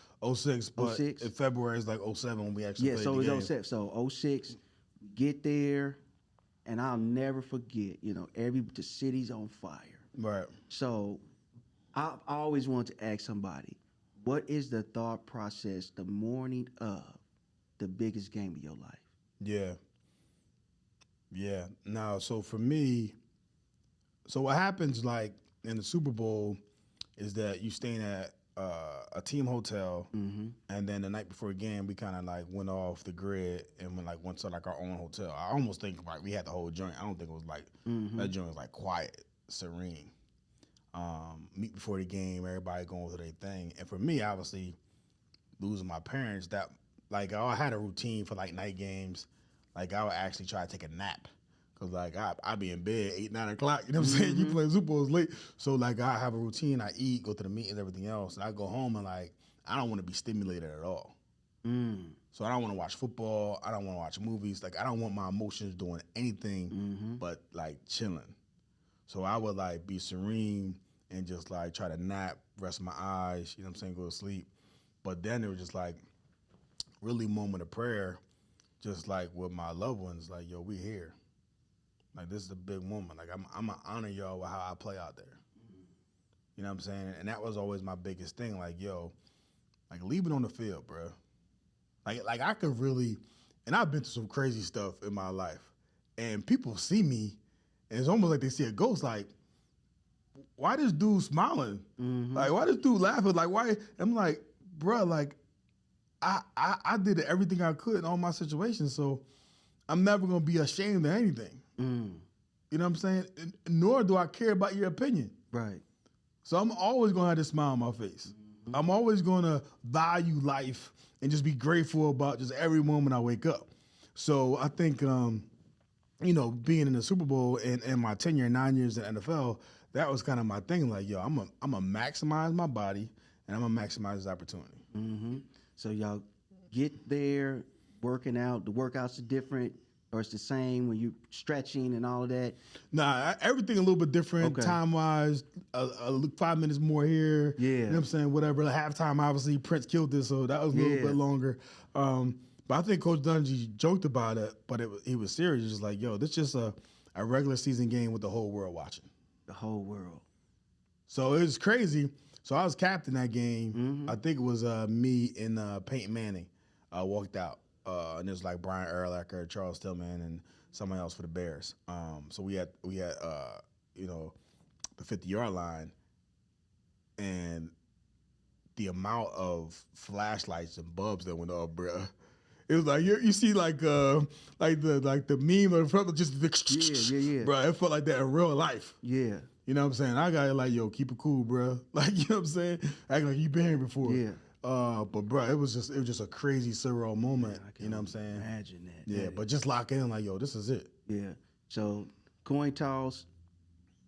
but in February it's like 07 when we actually played the game. So it was 07. So 06, get there, and I'll never forget, you know, the city's on fire. Right. So I always wanted to ask somebody, what is the thought process the morning of the biggest game of your life? Yeah. Now, so for me, so what happens like in the Super Bowl is that you staying at a team hotel, and then the night before the game, we kind of like went off the grid and went to like our own hotel. I almost think like we had the whole joint. I don't think it was like that joint was like quiet, serene. Meet before the game, everybody going through their thing. And for me, obviously, losing my parents, that like I had a routine for like night games. Like I would actually try to take a nap. Cause like I'd be in bed 8, 9 o'clock. You know what I'm saying? You playing Super Bowls late. So like I have a routine, I eat, go to the meetings, everything else. And I go home and like I don't want to be stimulated at all. So I don't want to watch football. I don't want to watch movies. Like I don't want my emotions doing anything but like chilling. So I would like be serene and just like try to nap, rest my eyes, you know what I'm saying, go to sleep. But then it was just like really moment of prayer, just like with my loved ones, like, yo, we here. Like this is a big moment. Like I'm gonna honor y'all with how I play out there. You know what I'm saying? And that was always my biggest thing. Like, yo, like leave it on the field, bro. Like I could really, and I've been through some crazy stuff in my life. And people see me, and it's almost like they see a ghost, like, why this dude smiling? Like, why this dude laughing? Like, why? I'm like, bro, like, I did everything I could in all my situations, so I'm never going to be ashamed of anything. You know what I'm saying? Nor do I care about your opinion. Right. So I'm always going to have this smile on my face. I'm always going to value life and just be grateful about just every moment I wake up. So I think, you know, being in the Super Bowl and my tenure, 9 years in the NFL, that was kind of my thing. Like, yo, I'm gonna maximize my body and I'm gonna maximize this opportunity. So y'all get there, working out. The workouts are different, or it's the same when you stretching and all of that? Nah, everything a little bit different, time-wise, 5 minutes more here. Yeah. You know what I'm saying? Whatever. Halftime, obviously, Prince killed this, so that was a little bit longer. But I think Coach Dungy joked about it, but he was serious. Just like, yo, this is just a regular season game with the whole world watching. The whole world. So it was crazy. So I was captain that game. Mm-hmm. I think it was me and Peyton Manning walked out. And it was like Brian Urlacher, Charles Tillman, and someone else for the Bears. So we had you know, the 50-yard line, and the amount of flashlights and bulbs that went off, bruh. It was like you see like the meme of the front, just yeah. Bro, it felt like that in real life. Yeah. You know what I'm saying? I got it like, yo, keep it cool, bro. Like, you know what I'm saying? Act like you been here before. Yeah. But bro, it was just a crazy surreal moment. I You know what I'm saying? Imagine that. Yeah, but just lock in like, yo, this is it. Yeah. So coin toss,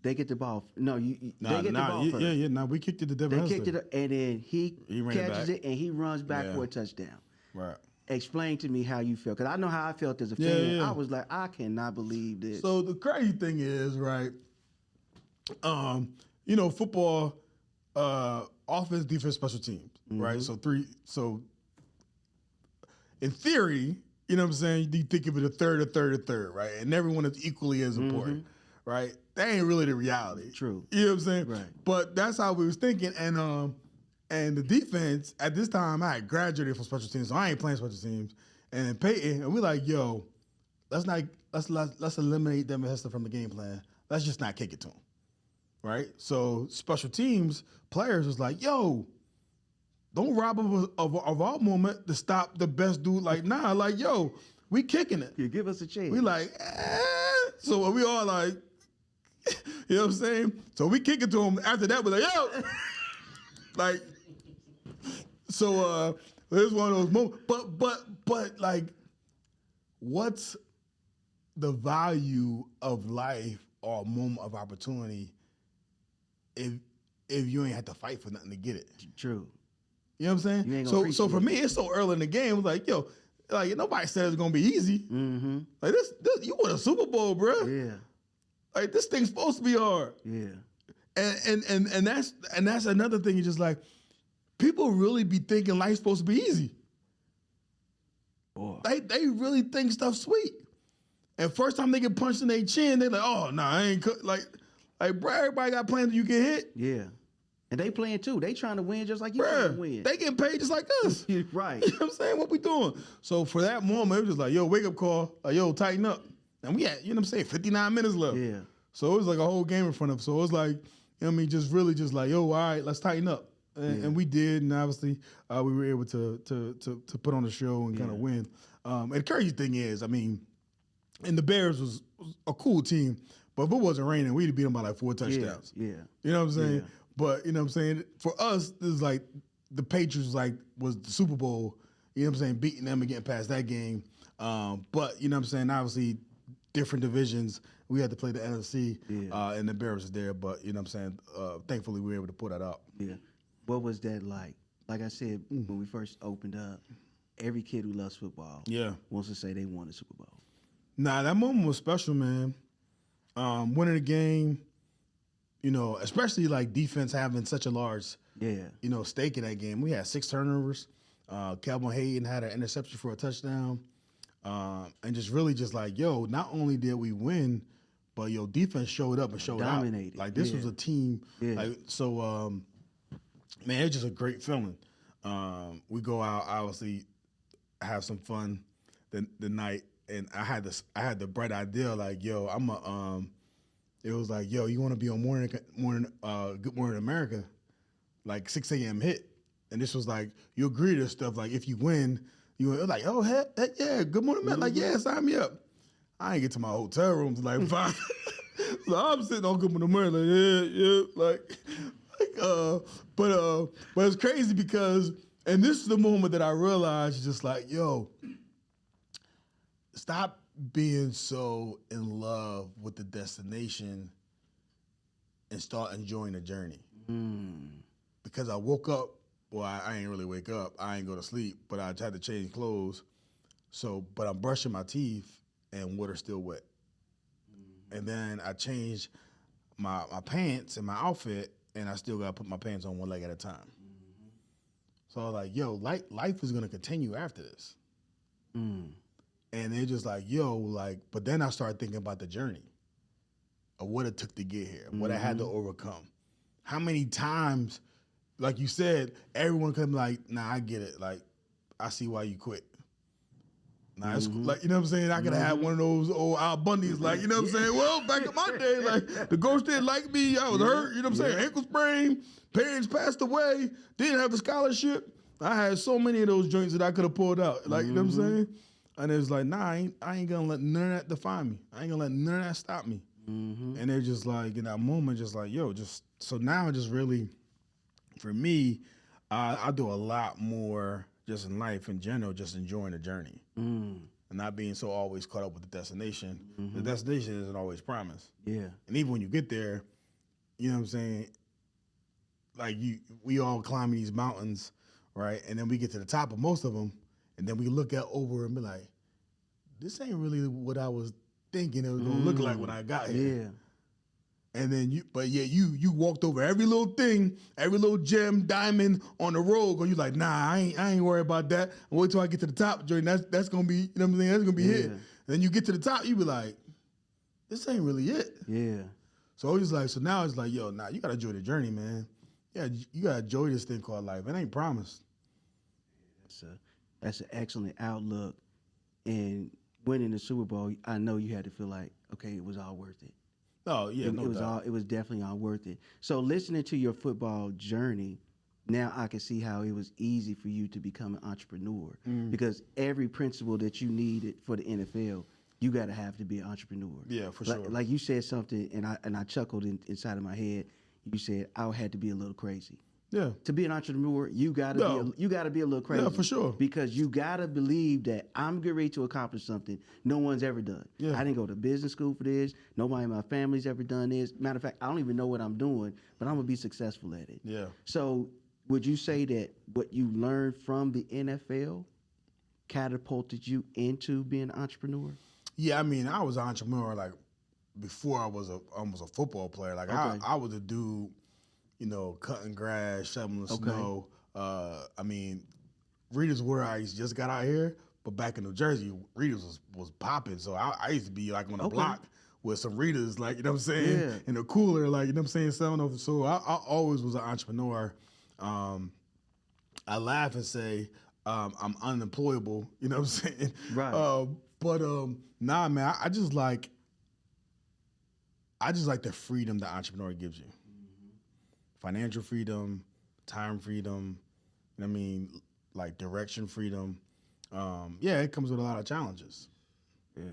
they get the ball. No, they get the ball first. Yeah. We kicked it to Devin They Hester. kicked it, and then he catches it, and he runs back Yeah. for a touchdown. Right. Explain to me how you felt, because I know how I felt as a fan. Yeah. I was like, I cannot believe this. So the crazy thing is, right? You know, football, offense, defense, special teams, right? So in theory, you know what I'm saying? You think of it a third, right? And everyone is equally as important, right? That ain't really the reality. True. You know what I'm saying? Right. But that's how we was thinking. And the defense at this time, I had graduated from special teams, so I ain't playing special teams. And then Peyton, and we like, yo, let's eliminate Devin Hester from the game plan. Let's just not kick it to him. Right? So special teams players was like, yo, don't rob of our moment to stop the best dude. Like, nah, like, yo, we kicking it. You give us a chance. We like, So we all like, you know what I'm saying? So we kick it to him. After that, we're like, yo, like, so it was one of those moments. But like, what's the value of life or a moment of opportunity if you ain't had to fight for nothing to get it? True. You know what I'm saying? So for me, it's so early in the game. It was like, yo, like nobody said it's gonna be easy. Mm-hmm. Like this, you won a Super Bowl, bro. Yeah. Like this thing's supposed to be hard. Yeah. And that's another thing. It's just like people really be thinking life's supposed to be easy. Boy. They really think stuff's sweet. And first time they get punched in their chin, they like, oh no, I ain't like, bro, everybody got plans you get hit. Yeah. And they playing too. They trying to win just like you trying to win. They getting paid just like us. Right. You know what I'm saying? What we doing? So for that moment, it was just like, yo, wake up call. Like, yo, tighten up. And we had, you know what I'm saying, 59 minutes left. Yeah. So it was like a whole game in front of us. So it was like, you know what I mean, just really just like, yo, all right, let's tighten up. And we did, and obviously we were able to put on a show and kind of win. And the crazy thing is, I mean, and the Bears was a cool team, but if it wasn't raining, we'd beat them by like 4 touchdowns. Yeah. You know what I'm saying? Yeah. But you know what I'm saying? For us, this is like the Patriots was the Super Bowl, you know what I'm saying, beating them and getting past that game. But you know what I'm saying, obviously different divisions. We had to play the NFC and the Bears was there, but you know what I'm saying, thankfully we were able to pull that out. Yeah. What was that like? Like I said, when we first opened up, every kid who loves football wants to say they won the Super Bowl. Nah, that moment was special, man. Winning the game, you know, especially like defense having such a large, you know, stake in that game. We had 6 turnovers. Calvin Hayden had an interception for a touchdown. And just really just like, yo, not only did we win, but your defense showed up and showed dominated. out. Like this was a team. Like so man, it's just a great feeling. We go out, obviously have some fun the night. And I had the bright idea, like, yo, it was like, yo, you want to be on Good Morning America, like 6 a.m. hit. And this was like, you agree to stuff, like if you win, you were like, oh, heck yeah, Good Morning America, like, yeah, sign me up. I ain't get to my hotel room till like 5. So I'm sitting on Good Morning America, but it's crazy because, and this is the moment that I realized, just like, yo, stop being so in love with the destination and start enjoying the journey. Because I woke up, well, I ain't really wake up. I ain't go to sleep, but I had to change clothes. So, but I'm brushing my teeth and water's still wet. And then I changed my pants and my outfit, and I still got to put my pants on one leg at a time. So I was like, yo, life is going to continue after this. And they're just like, yo, like, but then I started thinking about the journey of what it took to get here, what I had to overcome. How many times, like you said, everyone could be like, nah, I get it. Like, I see why you quit. Nah, it's like, you know what I'm saying? I could have had one of those old Al Bundys, like, you know what I'm saying? Well, back in my day, like, the ghost didn't like me. I was hurt, you know what I'm saying? Ankle sprain, parents passed away, didn't have the scholarship. I had so many of those joints that I could have pulled out. Like, you know what I'm saying? And it was like, nah, I ain't gonna let none of that define me. I ain't gonna let none of that stop me. And they're just like, in that moment, just like, yo, just, so now just really, for me, I do a lot more just in life in general, just enjoying the journey. And not being so always caught up with the destination. The destination isn't always promised. Yeah. And even when you get there, you know what I'm saying? Like we all climbing these mountains, right? And then we get to the top of most of them, and then we look out over and be like, this ain't really what I was thinking it was gonna look like when I got here. Yeah. And then you walked over every little thing, every little gem, diamond on the road, and you're like, nah, I ain't worried about that. And wait till I get to the top, Jordan. That's gonna be, you know what I'm saying? That's gonna be it. And then you get to the top, you be like, this ain't really it. Yeah. So it's like, so now it's like, yo, nah, you gotta enjoy the journey, man. Yeah, you gotta enjoy this thing called life. It ain't promised. That's an excellent outlook. And winning the Super Bowl, I know you had to feel like, okay, it was all worth it. Oh yeah, no doubt. It was definitely all worth it. So listening to your football journey, now I can see how it was easy for you to become an entrepreneur because every principle that you needed for the NFL, you got to have to be an entrepreneur. Yeah, for sure. Like you said something, and I chuckled inside of my head. You said I had to be a little crazy. Yeah. To be an entrepreneur, you gotta be a little crazy. Yeah, for sure. Because you gotta believe that I'm getting ready to accomplish something no one's ever done. Yeah. I didn't go to business school for this. Nobody in my family's ever done this. Matter of fact, I don't even know what I'm doing, but I'm gonna be successful at it. Yeah. So would you say that what you learned from the NFL catapulted you into being an entrepreneur? Yeah, I mean, I was an entrepreneur like before I was almost a football player. Like I was a dude, you know, cutting grass, shoveling snow. I mean, Rita's where I just got out here, but back in New Jersey, Rita's was popping. So I used to be like on the block with some Ritas, like, you know what I'm saying, in a cooler, like, you know what I'm saying, selling over. So I always was an entrepreneur. I laugh and say I'm unemployable, you know what I'm saying? Right. But nah, man, I just like the freedom that entrepreneur gives you. Financial freedom, time freedom, you know what I mean, like direction freedom. Yeah, it comes with a lot of challenges. Yeah.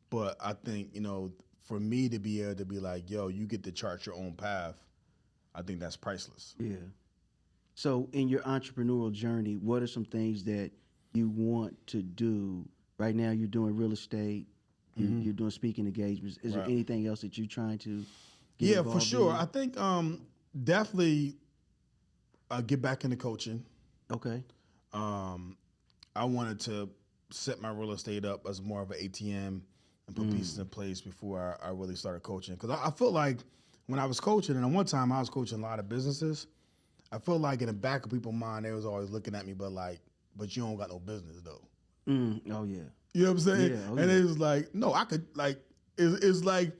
But I think, you know, for me to be able to be like, yo, you get to chart your own path, I think that's priceless. Yeah. So in your entrepreneurial journey, what are some things that you want to do? Right now you're doing real estate, you're doing speaking engagements. Is there anything else that you're trying to get involved for sure. in? I think definitely get back into coaching. Okay. I wanted to set my real estate up as more of an ATM and put pieces in place before I really started coaching. Because I feel like when I was coaching, and at one time I was coaching a lot of businesses, I feel like in the back of people's mind, they was always looking at me, but you don't got no business though. Oh yeah. You know what I'm saying? Yeah, and it was like, no, I could it's like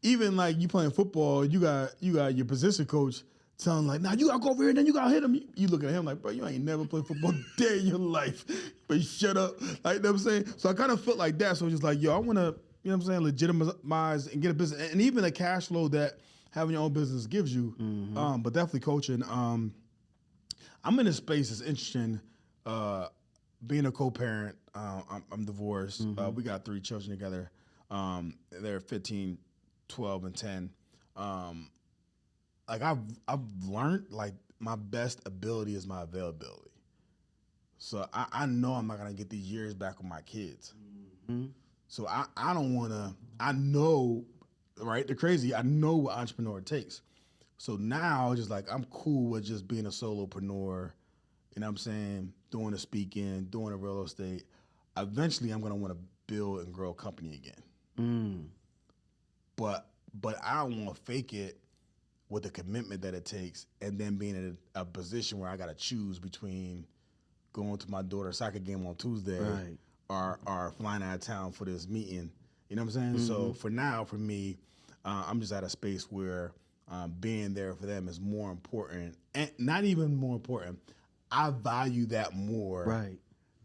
even like you playing football, you got your position coach telling like, nah, you gotta go over here and then you gotta hit him. You looking at him like, bro, you ain't never played football a day in your life. But shut up. Like, you know what I'm saying? So I kind of felt like that. So it's just like, yo, I wanna, you know what I'm saying, legitimize and get a business and even the cash flow that having your own business gives you. But definitely coaching. I'm in a space that's interesting. Being a co-parent, I'm divorced. We got 3 children together. They're 15, 12, and 10. Like I've learned like my best ability is my availability. So I know I'm not gonna get these years back with my kids. So I don't wanna. I know, right? The crazy. I know what entrepreneur takes. So now just like I'm cool with just being a solopreneur. You know what I'm saying? Doing the speaking, doing the real estate. Eventually, I'm gonna want to build and grow a company again. But I don't want to fake it with the commitment that it takes, and then being in a position where I gotta choose between going to my daughter's soccer game on Tuesday, Right. or flying out of town for this meeting. You know what I'm saying? So for now, for me, I'm just at a space where being there for them is more important, and not even more important. I value that more Right.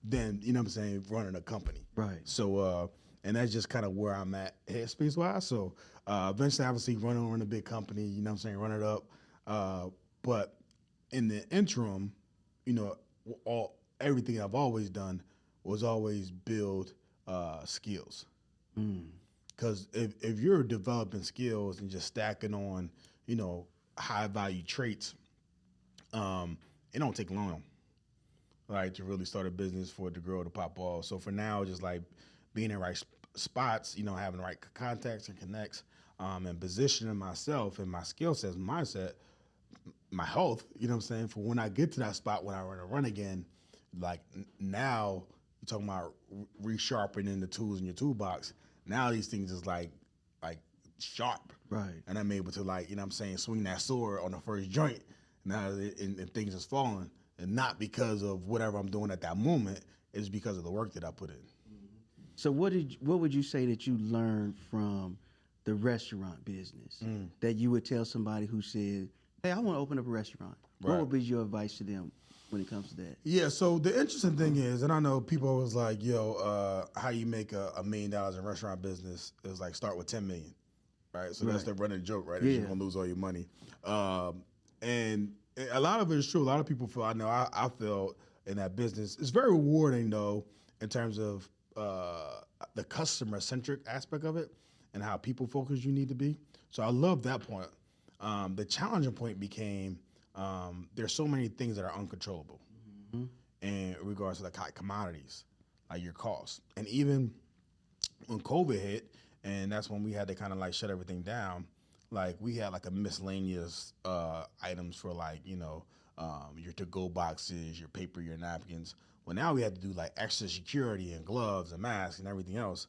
than, you know what I'm saying, running a company. Right. So, and that's just kind of where I'm at headspace wise. So, eventually, obviously, run a big company, you know what I'm saying, run it up. But in the interim, you know, everything I've always done was always build skills. Because if you're developing skills and just stacking on, you know, high value traits, it don't take long, like, to really start a business for it to grow, to pop off. So for now, just like being in right spots, you know, having the right contacts and connects, and positioning myself and my skill sets, mindset, my health, you know what I'm saying, for when I get to that spot when I want to run again. Like now, you're talking about resharpening the tools in your toolbox. Now these things is like sharp. Right. And I'm able to, like, you know what I'm saying, swing that sword on the first joint. Now and things is falling. And not because of whatever I'm doing at that moment, it's because of the work that I put in. So what would you say that you learned from the restaurant business that you would tell somebody who said, "Hey, I want to open up a restaurant"? What Right. would be your advice to them when it comes to that? Yeah, so the interesting thing is, and I know people always like, yo, how you make $1 million in restaurant business is like start with 10 million, right? So that's the running joke, right? Yeah. You're gonna lose all your money. And a lot of it is true. A lot of people feel, I know I felt in that business. It's very rewarding though, in terms of the customer centric aspect of it and how people focused you need to be. So I love that point. The challenging point became there's so many things that are uncontrollable in regards to like commodities, like your costs. And even when COVID hit, and that's when we had to kind of like shut everything down, like we had like a miscellaneous items for, like, you know, your to-go boxes, your paper, your napkins. Well, now we had to do like extra security and gloves and masks and everything else.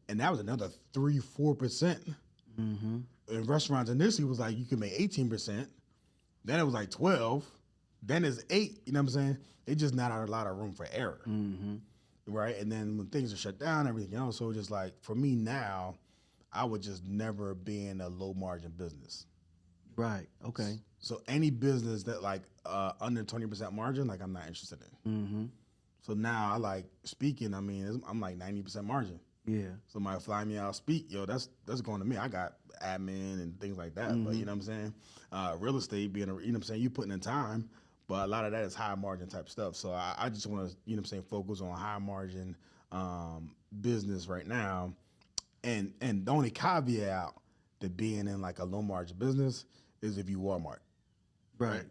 And that was another 3-4%. In restaurants initially, it was like you could make 18%. Then it was like 12. Then it's 8. You know what I'm saying? It just not a lot of room for error. Right? And then when things are shut down, everything else. So just like for me now, I would just never be in a low margin business. Right. Okay. So any business that like under 20% margin, like I'm not interested in. So now I like speaking. I mean, I'm like 90% margin. Yeah. Somebody fly me out, speak, yo, that's going to me. I got admin and things like that, but you know what I'm saying? Real estate being, you know what I'm saying, you putting in time, but a lot of that is high margin type stuff. So I just want to, you know what I'm saying, focus on high margin business right now. And the only caveat to being in like a low margin business is if you Walmart. Right.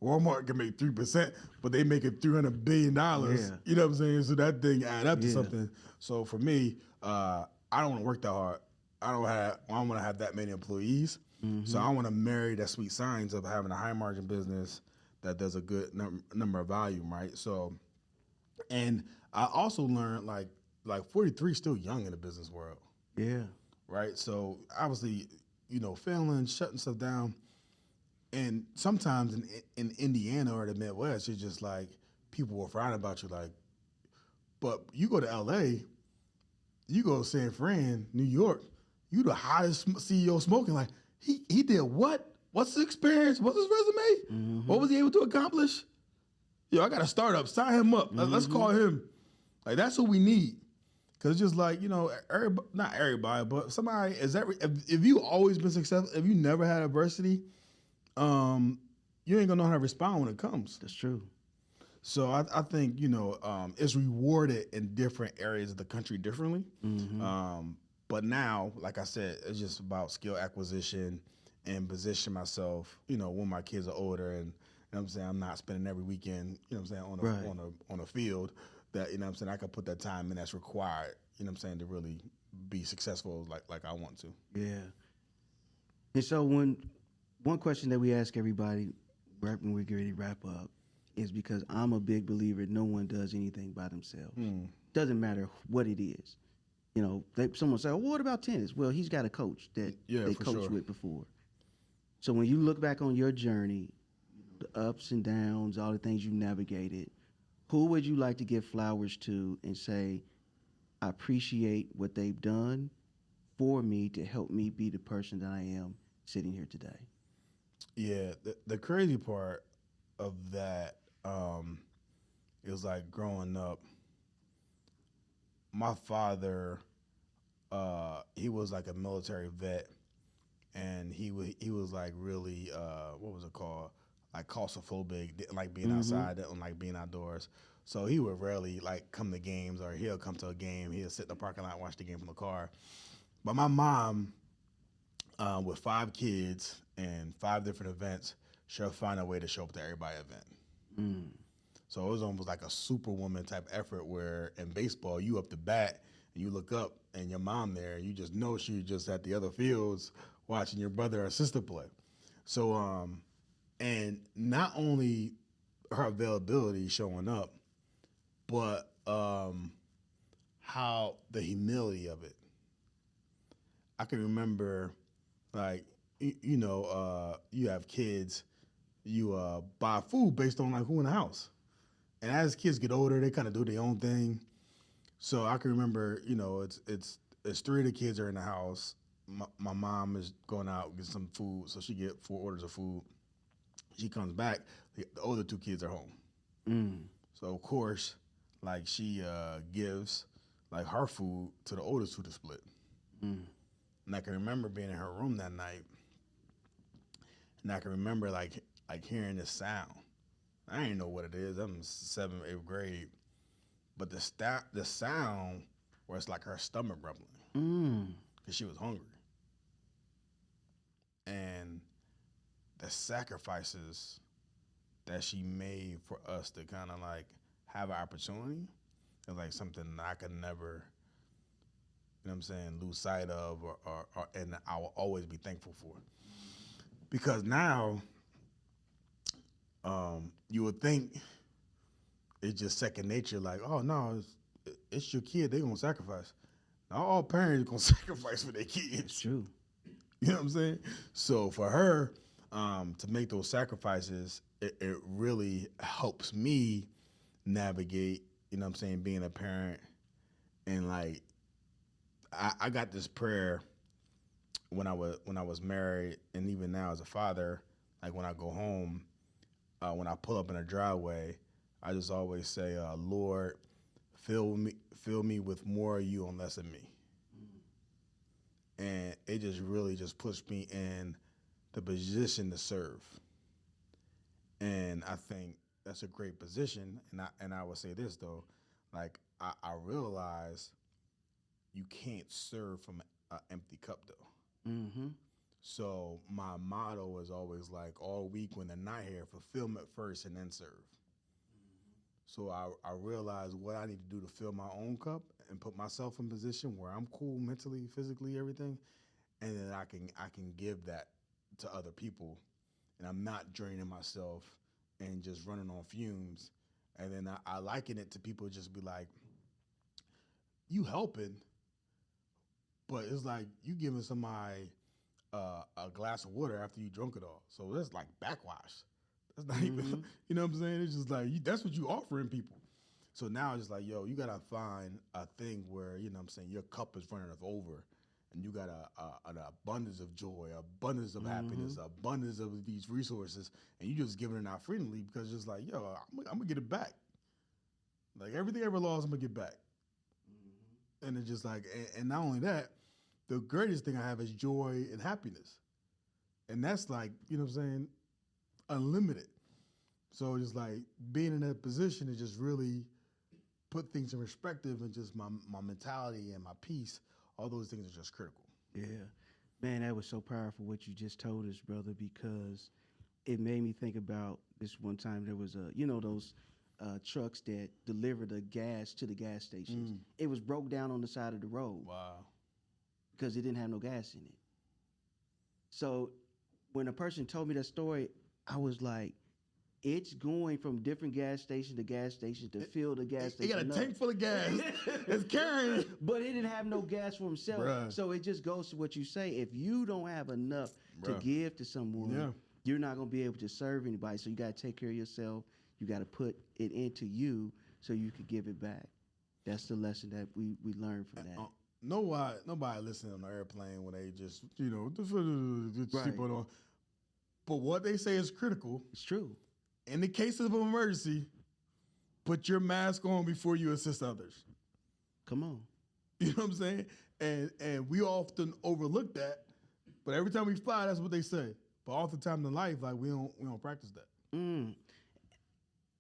Walmart can make 3%, but they make it $300 billion. Yeah. You know what I'm saying? So that thing add up to something. So for me, I don't want to work that hard. I don't want to have that many employees. So I want to marry that sweet science of having a high margin business that does a good number of volume, right? So, and I also learned like 43 is still young in the business world. Yeah. Right. So obviously, you know, failing, shutting stuff down. And sometimes in Indiana or the Midwest, it's just like people will frown about you. Like, but you go to LA, you go to San Fran, New York, you the hottest CEO smoking. Like, he did what? What's his experience? What's his resume? What was he able to accomplish? Yo, I got a startup. Sign him up. Let's call him. Like, that's what we need. Cause it's just like, you know, not everybody, but somebody if you always been successful, if you never had adversity, you ain't gonna know how to respond when it comes. That's true. So I think, you know, it's rewarded in different areas of the country differently. But now, like I said, it's just about skill acquisition and position myself, you know, when my kids are older, and you know what I'm saying, I'm not spending every weekend, you know what I'm saying, on a field that, you know what I'm saying, I can put that time in that's required, you know what I'm saying, to really be successful like I want to. Yeah. And so one question that we ask everybody right when we get ready to wrap up is, because I'm a big believer no one does anything by themselves. Doesn't matter what it is. You know, someone say, well, what about tennis? Well, he's got a coach that they coached with before. So when you look back on your journey, the ups and downs, all the things you navigated, Who would you like to give flowers to and say, I appreciate what they've done for me to help me be the person that I am sitting here today? Yeah, the crazy part of that, it was like growing up. My father, he was like a military vet, and he was like really, what was it called, like claustrophobic, didn't like being outside, didn't like being outdoors. So he would rarely like come to games, or he'll come to a game. He'll sit in the parking lot and watch the game from the car. But my mom, with 5 kids and 5 different events, she'll find a way to show up to everybody event. Mm. So it was almost like a superwoman type effort where in baseball, you up the bat and you look up and your mom there, and you just know she's just at the other fields watching your brother or sister play. So, and not only her availability showing up, but how the humility of it. I can remember, like, you have kids, you buy food based on like who in the house. And as kids get older, they kind of do their own thing. So I can remember, it's 3 of the kids are in the house. My mom is going out get some food, so she get 4 orders of food. She comes back, the older 2 kids are home. Mm. So of course, like she gives like her food to the oldest 2 to split. Mm. And I can remember being in her room that night, and I can remember like hearing this sound. I didn't know what it is. I'm 7th, 8th grade, but the sound was like her stomach rumbling Mm. because she was hungry, and the sacrifices that she made for us to kind of like have an opportunity is like something I could never, you know what I'm saying, lose sight of, or and I will always be thankful for. Because now, you would think it's just second nature, like, oh no, it's your kid, they gonna sacrifice. Not all parents gonna sacrifice for their It's kids. true. You know what I'm saying? So for her, to make those sacrifices, it really helps me navigate, you know what I'm saying, being a parent. And like I got this prayer when I was married, and even now as a father, like when I go home, when I pull up in a driveway, I just always say, Lord, fill me with more of you and less of me. And it just really just puts me in the position to serve. And I think that's a great position. And I would say this though, like I realize you can't serve from an empty cup though. Mm-hmm. So my motto is always like all week when they're not here, fulfillment first and then serve. So I realize what I need to do to fill my own cup and put myself in position where I'm cool mentally, physically, everything, and then I can give that to other people, and I'm not draining myself and just running on fumes. And then I liken it to people just be like, you helping, but it's like you giving somebody a glass of water after you drunk it all. So that's like backwash. That's not even, you know what I'm saying? It's just like, that's what you offering people. So now it's just like, yo, you got to find a thing where, you know what I'm saying, your cup is running over, and you got an abundance of joy, abundance of happiness, abundance of these resources, and you just giving it out freely because it's like, yo, I'm going to get it back. Like everything I ever lost, I'm going to get back. And it's just like, and not only that, the greatest thing I have is joy and happiness. And that's like, you know what I'm saying, unlimited. So it's like being in that position is just really put things in perspective, and just my mentality and my peace, all those things are just critical. Yeah. Man, that was so powerful what you just told us, brother, because it made me think about this one time. There was those trucks that deliver the gas to the gas stations. It was broke down on the side of the road. Wow. Because it didn't have no gas in it. So when a person told me that story, I was like, it's going from different gas station to gas station to fill the gas He station got a up. tank full of gas. It's carrying. But he didn't have no gas for himself. Bruh. So it just goes to what you say. If you don't have enough to Bruh. give to someone, Yeah. you're not going to be able to serve anybody. So you got to take care of yourself. You got to put it into you so you can give it back. That's the lesson that we learned from that. Nobody listening on the airplane when they just, Right. sleep on. But what they say is critical. It's true. In the case of an emergency, put your mask on before you assist others. Come on. You know what I'm saying? And we often overlook that, but every time we fly, that's what they say. But oftentimes in life, like we don't practice that.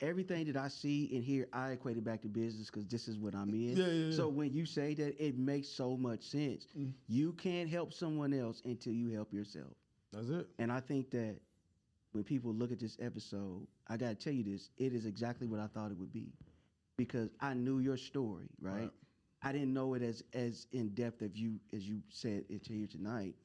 Everything that I see and hear, I equate it back to business because this is what I'm in. Yeah. So when you say that, it makes so much sense. You can't help someone else until you help yourself. That's it. And I think that when people look at this episode, I got to tell you this, it is exactly what I thought it would be because I knew your story, right? I didn't know it as in depth as you said it here tonight,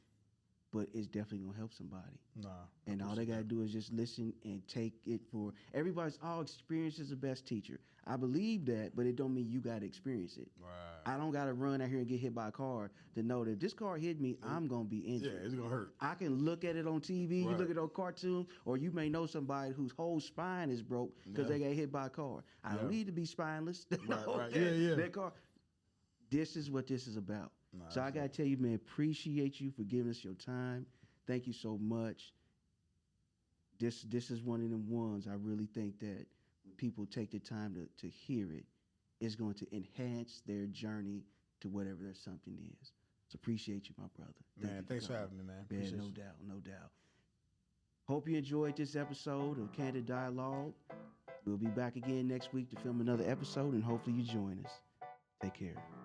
but it's definitely going to help somebody. Nah. And all they got to do is just listen and take it for everybody's all experience is the best teacher. I believe that, but it don't mean you got to experience it. Right. I don't got to run out here and get hit by a car to know that if this car hit me, I'm going to be injured. Yeah, it's going to hurt. I can look at it on TV, Right. you look at it on cartoon, or you may know somebody whose whole spine is broke because they got hit by a car. I don't need to be spineless. Right. Yeah. That car. This is what this is about. So I got to tell you, man, appreciate you for giving us your time. Thank you so much. This is one of them ones I really think that when people take the time to hear it, it's going to enhance their journey to whatever their something is. So appreciate you, my brother. Thanks for having me, man. Yeah, no doubt. Hope you enjoyed this episode of Candid Dialogue. We'll be back again next week to film another episode, and hopefully you join us. Take care.